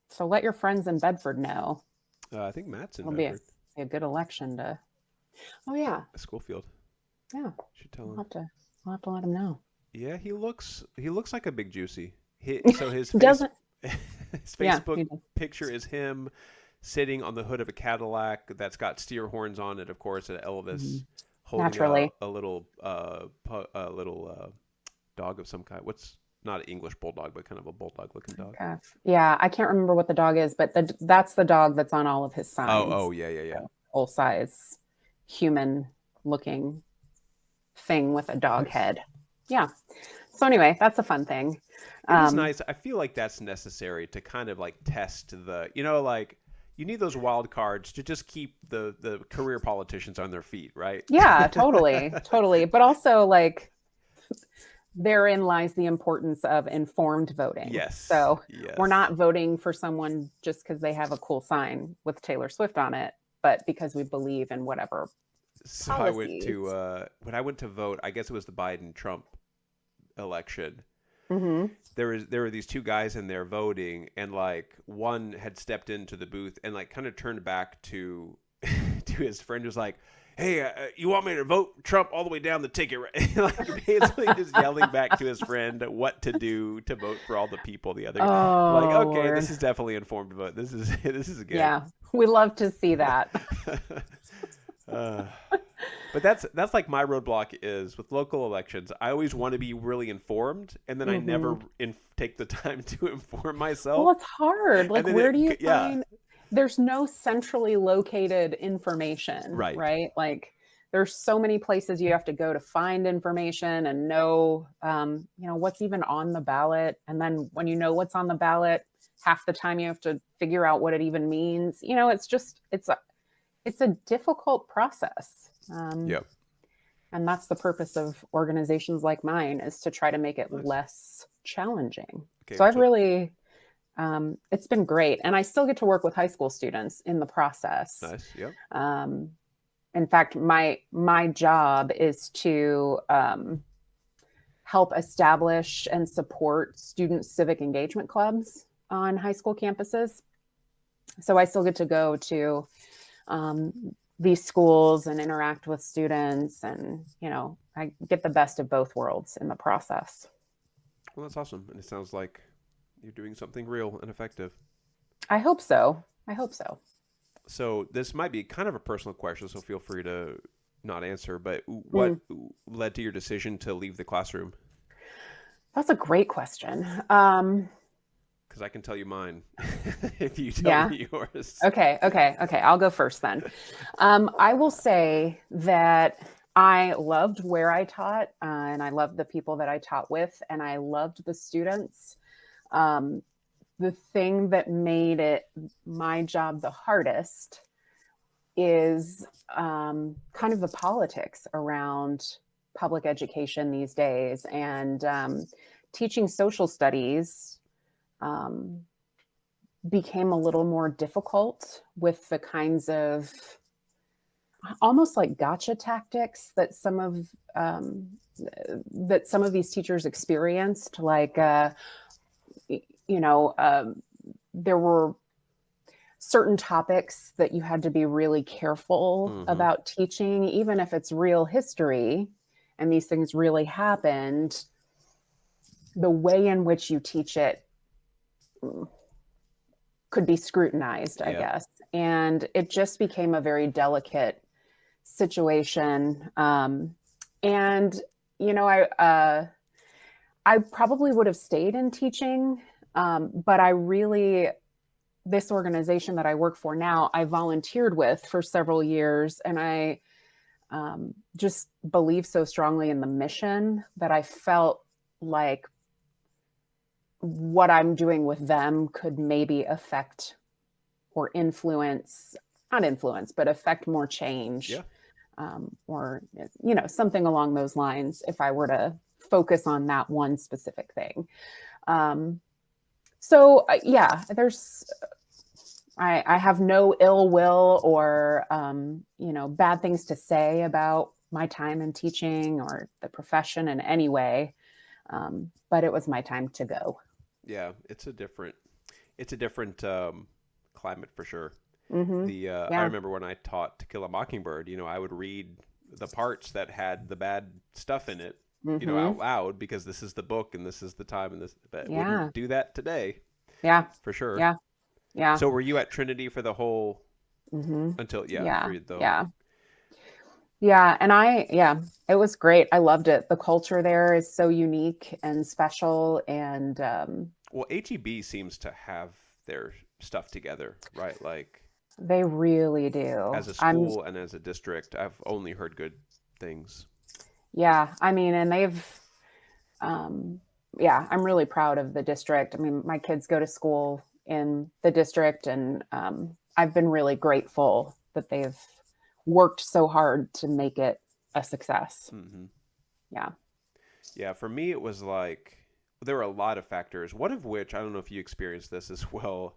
So let your friends in Bedford know. I think Matt's in It'll Bedford. be a good election to. Oh yeah. Schoolfield. Yeah. Should tell I'll him. I'll have to let him know. Yeah, he looks like a Big Juicy. So his face Doesn't. his Yeah. Facebook He does. picture is him sitting on the hood of a Cadillac that's got steer horns on it, of course, at Elvis, Mhm. holding Naturally. a little dog of some kind. What's not an English bulldog, but kind of a bulldog looking dog. Yeah, I can't remember what the dog is, but that's the dog that's on all of his signs. Oh yeah. So, full size, human looking thing with a dog Nice. head. Yeah. So anyway, that's a fun thing. It is nice. I feel like that's necessary to kind of like test like you need those wild cards to just keep the career politicians on their feet, right? Yeah, totally, totally. But also, like, therein lies the importance of informed voting. Yes. So Yes. we're not voting for someone just because they have a cool sign with Taylor Swift on it, but because we believe in whatever So policies. when I went to vote, I guess it was the Biden Trump election. Mm-hmm. There were these two guys in there voting, and like one had stepped into the booth and like kind of turned back to to his friend, was like, "Hey, you want me to vote Trump all the way down the ticket?" Right? Like basically just yelling back to his friend what to do to vote for all the people. The other, like, Oh, okay, Lord. this is definitely informed vote. This is good. Yeah, we love to see that. But that's like my roadblock is with local elections. I always want to be really informed, and then I never take the time to inform myself. Well, it's hard. Like, where do you yeah. find? There's no centrally located information, Right? Like, there's so many places you have to go to find information and know, what's even on the ballot. And then when you know what's on the ballot, half the time you have to figure out what it even means. It's a difficult process. Yep. And that's the purpose of organizations like mine, is to try to make it less challenging. Okay, so I've really, it's been great. And I still get to work with high school students in the process. Nice. Yep. In fact, my job is to help establish and support student civic engagement clubs on high school campuses. So I still get to go to these schools and interact with students, and I get the best of both worlds in the process. Well, that's awesome, and it sounds like you're doing something real and effective. I hope so. So this might be kind of a personal question, so feel free to not answer, but what led to your decision to leave the classroom? That's a great question. Because I can tell you mine if you tell me yours. Okay. I'll go first then. I will say that I loved where I taught, and I loved the people that I taught with, and I loved the students. The thing that made it my job the hardest is kind of the politics around public education these days, and teaching social studies became a little more difficult with the kinds of almost like gotcha tactics that some of these teachers experienced. Like, there were certain topics that you had to be really careful about teaching, even if it's real history and these things really happened. The way in which you teach it could be scrutinized, I guess. And it just became a very delicate situation. And, I probably would have stayed in teaching, but I really this organization that I work for now, I volunteered with for several years, and I just believe so strongly in the mission that I felt like what I'm doing with them could maybe affect or influence, not influence, but affect more change, Yeah. or, something along those lines if I were to focus on that one specific thing. Um, yeah, I have no ill will or, bad things to say about my time in teaching or the profession in any way. But it was my time to go. Yeah. It's a different climate for sure. Mm-hmm. I Yeah. remember when I taught To Kill a Mockingbird, I would read the parts that had the bad stuff in it, Mm-hmm. out loud because this is the book and this is the time and this, but Yeah. wouldn't do that today Yeah. for sure. Yeah. Yeah. So were you at Trinity for the whole Mm-hmm. until yeah Yeah. for the Yeah. Yeah. And yeah, it was great. I loved it. The culture there is so unique and special. And well, HEB seems to have their stuff together, right? Like they really do. as a school and as a district, I've only heard good things. Yeah. I mean, and um, yeah, I'm really proud of the district. I mean, my kids go to school in the district, and I've been really grateful that they've worked so hard to make it a success. Hmm. Yeah. Yeah, for me, it was like there were a lot of factors. One of which I don't know if you experienced this as well.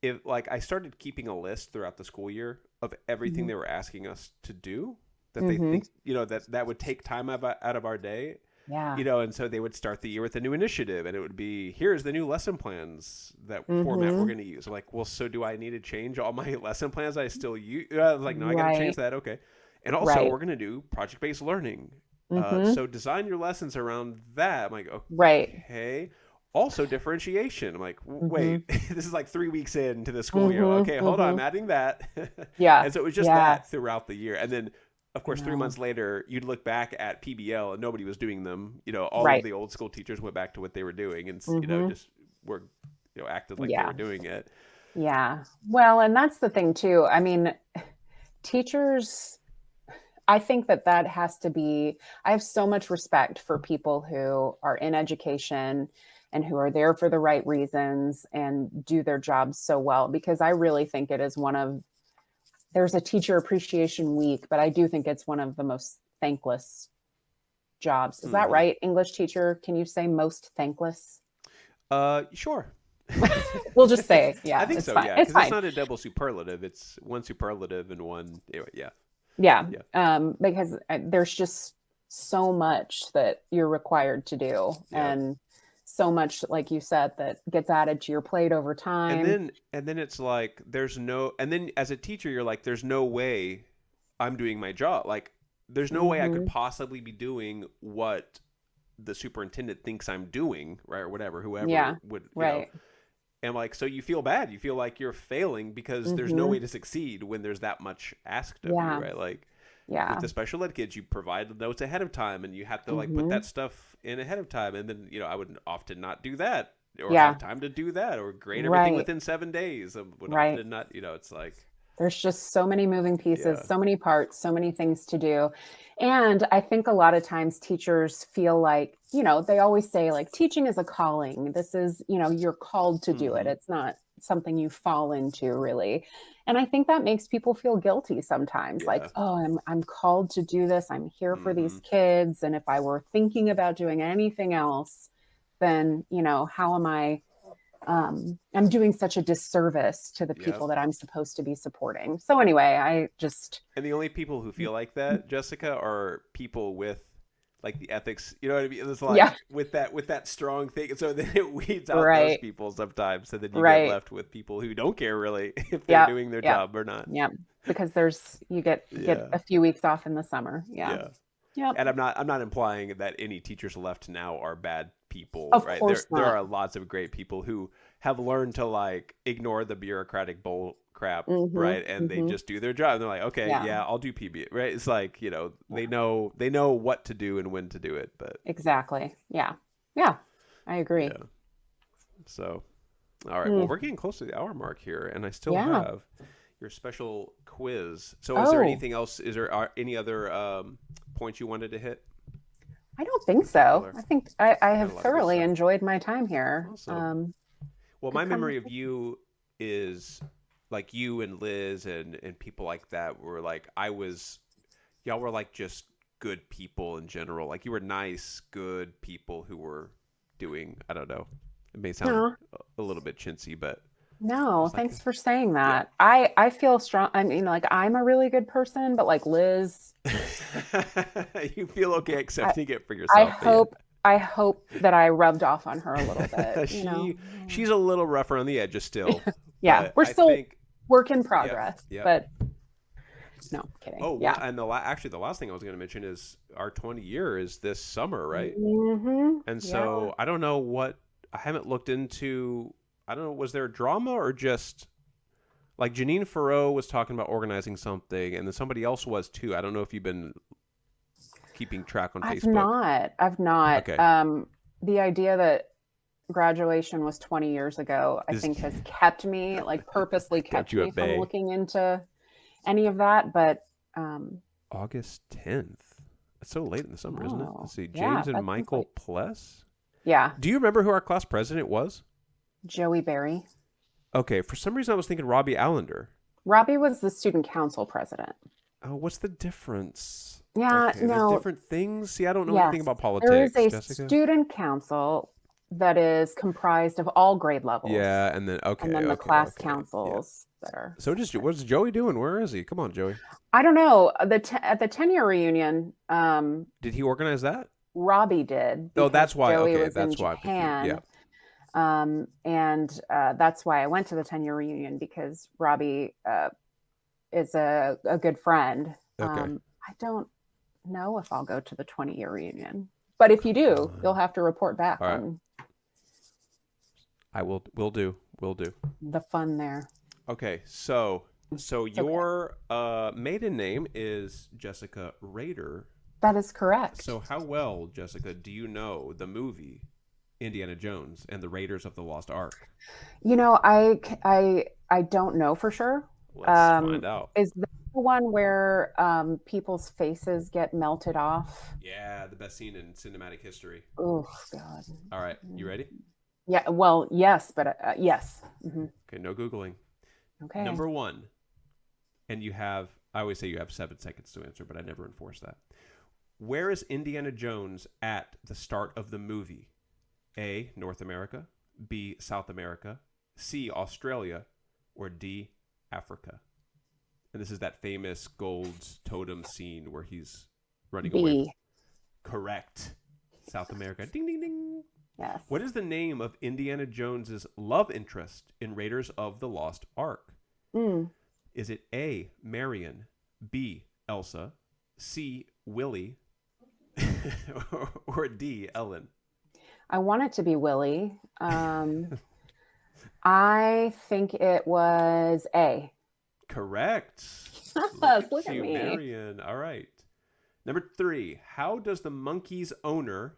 If like I started keeping a list throughout the school year of everything Mm-hmm. they were asking us to do that they Mm-hmm. think that would take time out of our day, Yeah. and so they would start the year with a new initiative, and it would be here's the new lesson plans that format we're Mm-hmm. going to use. I'm like, well, so do I need to change all my lesson plans I still use? I was like, no, I got to change Right. that. Okay, and also Right. we're going to do project based learning. Mm-hmm. So design your lessons around that. I'm like, Right. okay. Also differentiation. I'm like, Mm-hmm. wait, this is like 3 weeks into the school year. Mm-hmm. Okay, hold on, Mm-hmm. I'm adding that. Yeah. And so it was just Yeah. that throughout the year. And then, of I course, three know. months later, you'd look back at PBL and nobody was doing them. All of Right. the old school teachers went back to what they were doing and, Mm-hmm. just were, acted like they Yeah. were doing it. Yeah. Well, and that's the thing too. I mean, teachers, I think that has to be, I have so much respect for people who are in education and who are there for the right reasons and do their jobs so well, because I really think it is there's a teacher appreciation week, but I do think it's one of the most thankless jobs. Is that Mm-hmm. right? English teacher, can you say most thankless? Sure. We'll just say, I yeah, think it's so, fine. yeah, It's because it's fine. not a double superlative. It's one superlative and one, anyway, yeah, Yeah. yeah, Because there's just so much that you're required to do. yeah. And so much, like you said, that gets added to your plate over and time. then and then it's like there's no and then as a teacher you're like there's no way I'm doing my job, like there's no way I could Hmm. possibly be doing what the superintendent thinks I'm doing, right, or whatever, whoever Yeah. would, Right. and like so you feel bad, you feel like you're failing because there's no way Hmm. to succeed when there's that much asked of you, Yeah. right? Like with Yeah. the special ed kids you provide the notes ahead of time and you have to like put Hmm. that stuff in ahead of time, and then I would often not do that or have Yeah. time to do that or grade everything Right. within 7 days. I would Right. often not, it's like There's just so many moving pieces, yeah. so many parts, so many things to do. And I think a lot of times teachers feel like, they always say, like, teaching is a calling. This is, you're called to do it. Mm-hmm. It's not something you fall into, really. And I think that makes people feel guilty sometimes, like, Yeah. oh, I'm called to do this. I'm here for Mm-hmm. these kids. And if I were thinking about doing anything else, then, how am I'm doing such a disservice to the Yeah. people that I'm supposed to be supporting. So anyway, I just, And the only people who feel like that, Jessica, are people with like the ethics, you know what I mean? It's yeah, like with that strong thing. So then it weeds out those right, people sometimes. So then you get right. left with people who don't care really if they're Yep, doing their yep, job or not. yep. Because you get Yeah. a few weeks off in the summer. Yeah. Yeah. Yep. And I'm not implying that any teachers left now are bad people, Of right? There course there not. are lots of great people who have learned to like ignore the bureaucratic bull crap, Mhm. right? And they Mhm. just do their job. And they're like, okay, Yeah. yeah, I'll do PB, right? It's like, Yeah. they know what to do and when to do it, but Exactly. Yeah. Yeah. I agree. yeah. So All right. Well, Mm. we're getting close to the hour mark here, and I still Yeah. have your special quiz. So, is there Oh, anything else? Is there any other points you wanted to hit I don't think in so. particular? I think I We got have a lot of good thoroughly stuff. enjoyed my time here. Awesome. Well, my Good memory of conversation. you is like you and Liz and people like that were like y'all were like just good people in general. Like you were nice, good people who were doing, I don't know. It may sound No, a little bit chintzy, but no, just like thanks for saying yeah. that. I feel strong. I mean, like I'm a really good person, but like Liz, You feel okay I accepting it for I yourself, but yeah. hope I hope that I rubbed off on her a little bit, you know. She's a little rougher on the edges still, Yeah, but we're I still think work in yep, progress, yep. but no, kidding. Oh, Yeah. and actually the last thing I was going to mention is our 20 year is this summer, right? And Yeah. so I don't know what I haven't looked into. I don't know. Was there drama or just like Janine Farrow was talking about organizing something, and then somebody else was too. I don't know if you've been keeping track on I've Facebook. not. I've not. Okay, The idea that graduation was 20 years ago, I is think has kept me, like purposely kept kept you me at from bay. looking into any of that. But um, August 10th. It's so late in the summer, isn't it? Let's oh, see. yeah, James and that seems Michael like, Pless. yeah, Do you remember who our class president was? Joey Berry. Okay, for some reason I was thinking Robbie Allender. Robbie was the student council president. Oh, what's the difference? Yeah, Okay, they're no, different things. See, I don't know anything yes. about There is politics, a Jessica. student council that is comprised of all grade levels, Yeah, and then and okay, then the okay, class okay. Yeah. councils that are So just separate. what's Joey doing? Where is he? Come on, Joey. I don't know. At the 10-year reunion, Did he organize that? Robbie did Oh, because that's why. Joey Okay, was in that's why I'm confused. Yeah. Japan. And that's why I went to the 10-year reunion because Robbie is a good friend. Okay. I don't know if I'll go to the 20-year reunion, but if you Come do, you'll on. have to report back All right. on I will. Will do. Will do. the fun there. Okay. So It's okay. your maiden name is Jessica Rader. That is correct. So how well, Jessica, do you know the movie Indiana Jones and the Raiders of the Lost Ark? You know, I don't know for sure. Let's find out. Is that the one where people's faces get melted off? Yeah, the best scene in cinematic history. Oh God. All right, you ready? Yeah. Well, yes, but yes. Okay, no googling. Okay. Number one, and you have. I always say you have 7 seconds to answer, but I never enforce that. Where is Indiana Jones at the start of the movie? A. North America. B. South America. C. Australia. Or D. Africa. And this is that famous gold totem scene where he's running away. B. Correct. South America. Ding, ding, ding. Yes. What is the name of Indiana Jones's love interest in Raiders of the Lost Ark? Mm. Is it A. Marion, B. Elsa, C. Willie, or D. Ellen? I want it to be Willie. I think it was A. Correct. Yes, Look look at at you, me. Marion. All right. Number 3. How does the monkey's owner,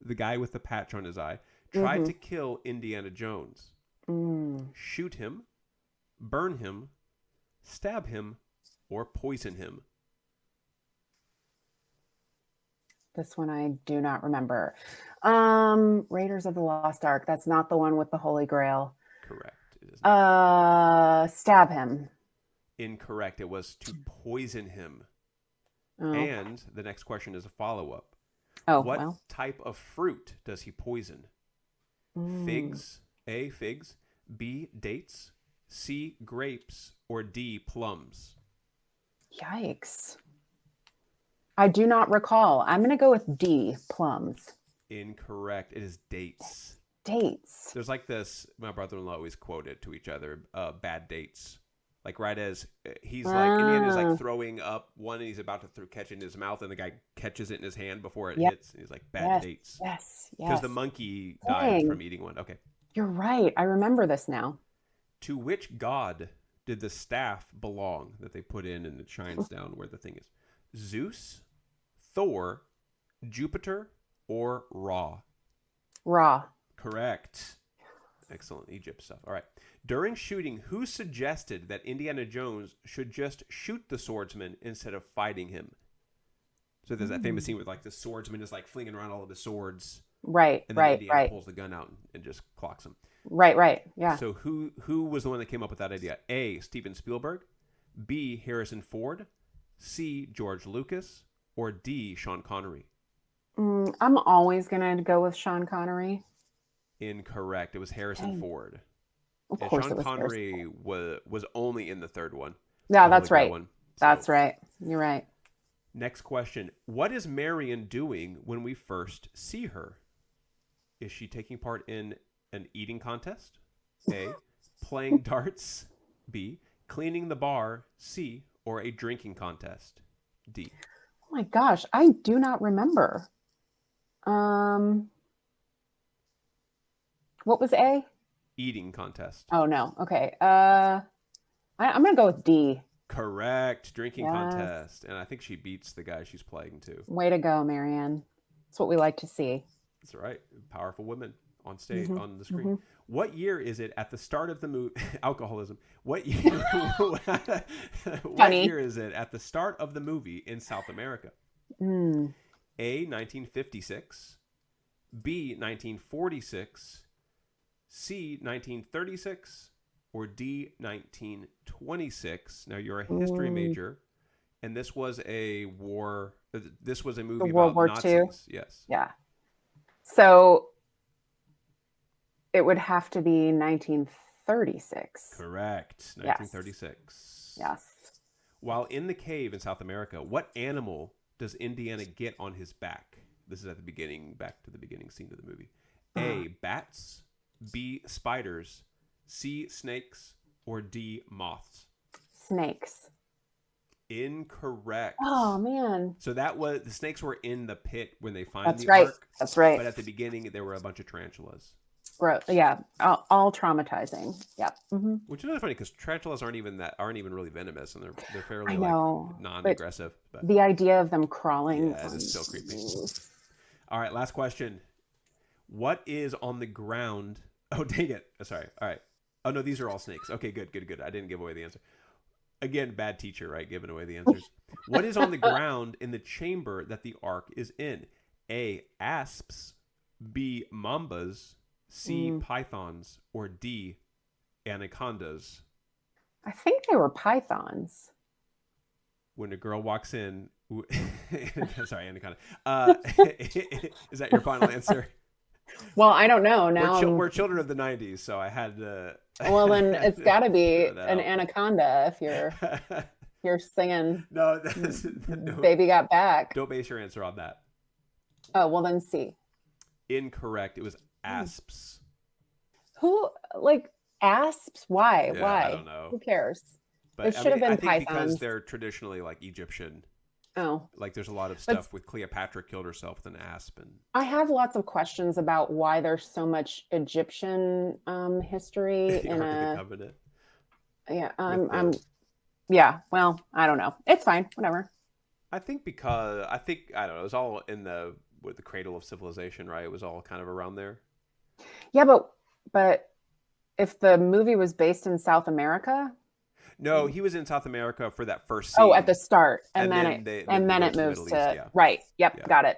the guy with the patch on his eye, try Mm-hmm. to kill Indiana Jones? Mm. Shoot him, burn him, stab him, or poison him? This one I do not remember. Raiders of the Lost Ark. That's not the one with the Holy Grail. Correct. It is not. Stab him. Incorrect. It was to poison him. Oh. And the next question is a follow-up. Oh, What well. type of fruit does he poison? Figs, A, figs, B, dates, C, grapes, or D, plums? Yikes. I do not recall. I'm going to go with D, plums. Incorrect. It is dates. Dates. There's like this, my brother-in-law always quoted to each other, bad dates. Like right as he's like, Indiana's like throwing up one and he's about to catch it in his mouth and the guy catches it in his hand before it Yep. hits. And he's like, bad dates. Yes. Because Yes. the monkey Dang. died from eating one. Okay. You're right. I remember this now. To which god did the staff belong that they put in and it shines down where the thing is? Zeus, Thor, Jupiter, or Ra? Raw. Correct. Excellent Egypt stuff. All right. During shooting, who suggested that Indiana Jones should just shoot the swordsman instead of fighting him? So there's that famous scene where like the swordsman is like flinging around all of his swords. Right, and then right, Indiana right. pulls the gun out and just clocks him. Right, yeah. So who was the one that came up with that idea? A, Steven Spielberg, B, Harrison Ford, C, George Lucas, or D, Sean Connery? I'm always going to go with Sean Connery. Incorrect. It was Harrison Ford. Of course Sean it was Connery was only in the third one. Yeah, that's right. That's So, right. You're right. Next question. What is Marion doing when we first see her? Is she taking part in an eating contest? A, playing darts? B, cleaning the bar? C, or a drinking contest? D. Oh my gosh, I do not remember. What was A? Eating contest. Oh no. Okay. I'm gonna go with D. Correct. Drinking contest. And I think she beats the guy she's playing too. Way to go, Marianne. That's what we like to see. That's right. Powerful women on stage, on the screen. What year is it at the start of the movie? Alcoholism. What year? What year is it at the start of the movie in South America? A, 1956. B, 1946. C, 1936. Or D, 1926. Now you're a history major, and this was a war. This was a movie World about War Nazis. II? Yes. Yeah. So it would have to be 1936. Correct. 1936. Yes. While in the cave in South America, what animal does Indiana get on his back? This is at the beginning, back to the beginning scene of the movie. A, bats. B, spiders. C, snakes. Or D, moths. Snakes. Incorrect. Oh man. So that was, the snakes were in the pit when they find the right. ark. That's right. But at the beginning, there were a bunch of tarantulas. Gross. Yeah. All traumatizing. Yeah. Which is really funny because tarantulas aren't even really venomous, and they're fairly I know, like non-aggressive. But the idea of them crawling. Yeah, it's still creepy. All right, last question. What is on the ground? Oh, dang it. Sorry. All right. Oh, no, these are all snakes. Okay, good. I didn't give away the answer. Again, bad teacher, right? Giving away the answers. What is on the ground in the chamber that the ark is in? A, asps. B, mambas. C, pythons. Or D, anacondas. I think they were pythons. When a girl walks in... Sorry, anaconda. Is that your final answer? Well, I don't know. Now we're children of the 90s, so I had to... Well, then it's got to be an anaconda if you're singing no, Baby Got Back. Don't base your answer on that. Oh, well then C. Incorrect. It was asps. Who, like, asps? Why? Yeah, Why? I don't know. Who cares? But It should have been I think pythons. because they're traditionally like Egyptian. Oh. Like there's a lot of stuff with Cleopatra killed herself with an asp. And I have lots of questions about why there's so much Egyptian history the in Ark of the Covenant. Yeah, yeah, well, I don't know. It's fine. Whatever. I think because I don't know, it was all in the cradle of civilization, right? It was all kind of around there. Yeah, but if the movie was based in South America, no, he was in South America for that first scene. Oh, at the start, and then it moves to yeah. Right. Yep, Yeah. got it.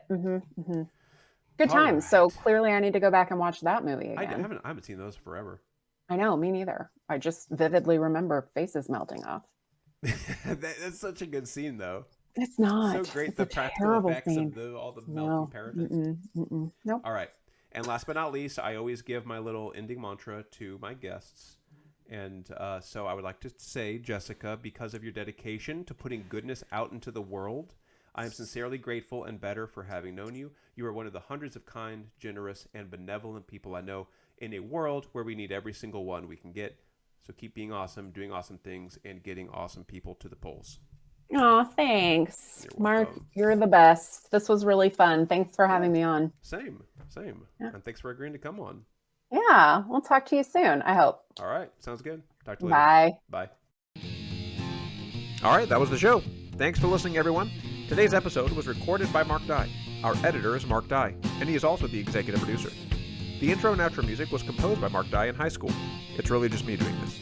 Good times. Right. So clearly, I need to go back and watch that movie I again. haven't seen those forever. I know, me neither. I just vividly remember faces melting off. That's such a good scene, though. It's not. So great, it's the a practical terrible effects scene. of all the melting parents. Nope. All right. And last but not least, I always give my little ending mantra to my guests. And so I would like to say, Jessica, because of your dedication to putting goodness out into the world, I am sincerely grateful and better for having known you. You are one of the hundreds of kind, generous, and benevolent people I know in a world where we need every single one we can get. So keep being awesome, doing awesome things, and getting awesome people to the polls. Oh, thanks. Mark, welcome. you're the best. This was really fun. Thanks for having me on. Same. Yeah. And thanks for agreeing to come on. Yeah, we'll talk to you soon, I hope. All right. Sounds good. Talk to you later. Bye. All right. That was the show. Thanks for listening, everyone. Today's episode was recorded by Mark Dye. Our editor is Mark Dye, and he is also the executive producer. The intro and outro music was composed by Mark Dye in high school. It's really just me doing this.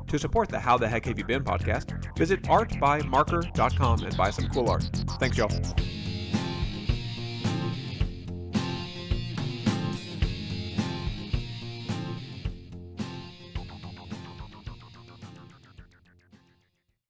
To support the How the Heck Have You Been podcast, visit artbymarker.com and buy some cool art. Thanks, y'all.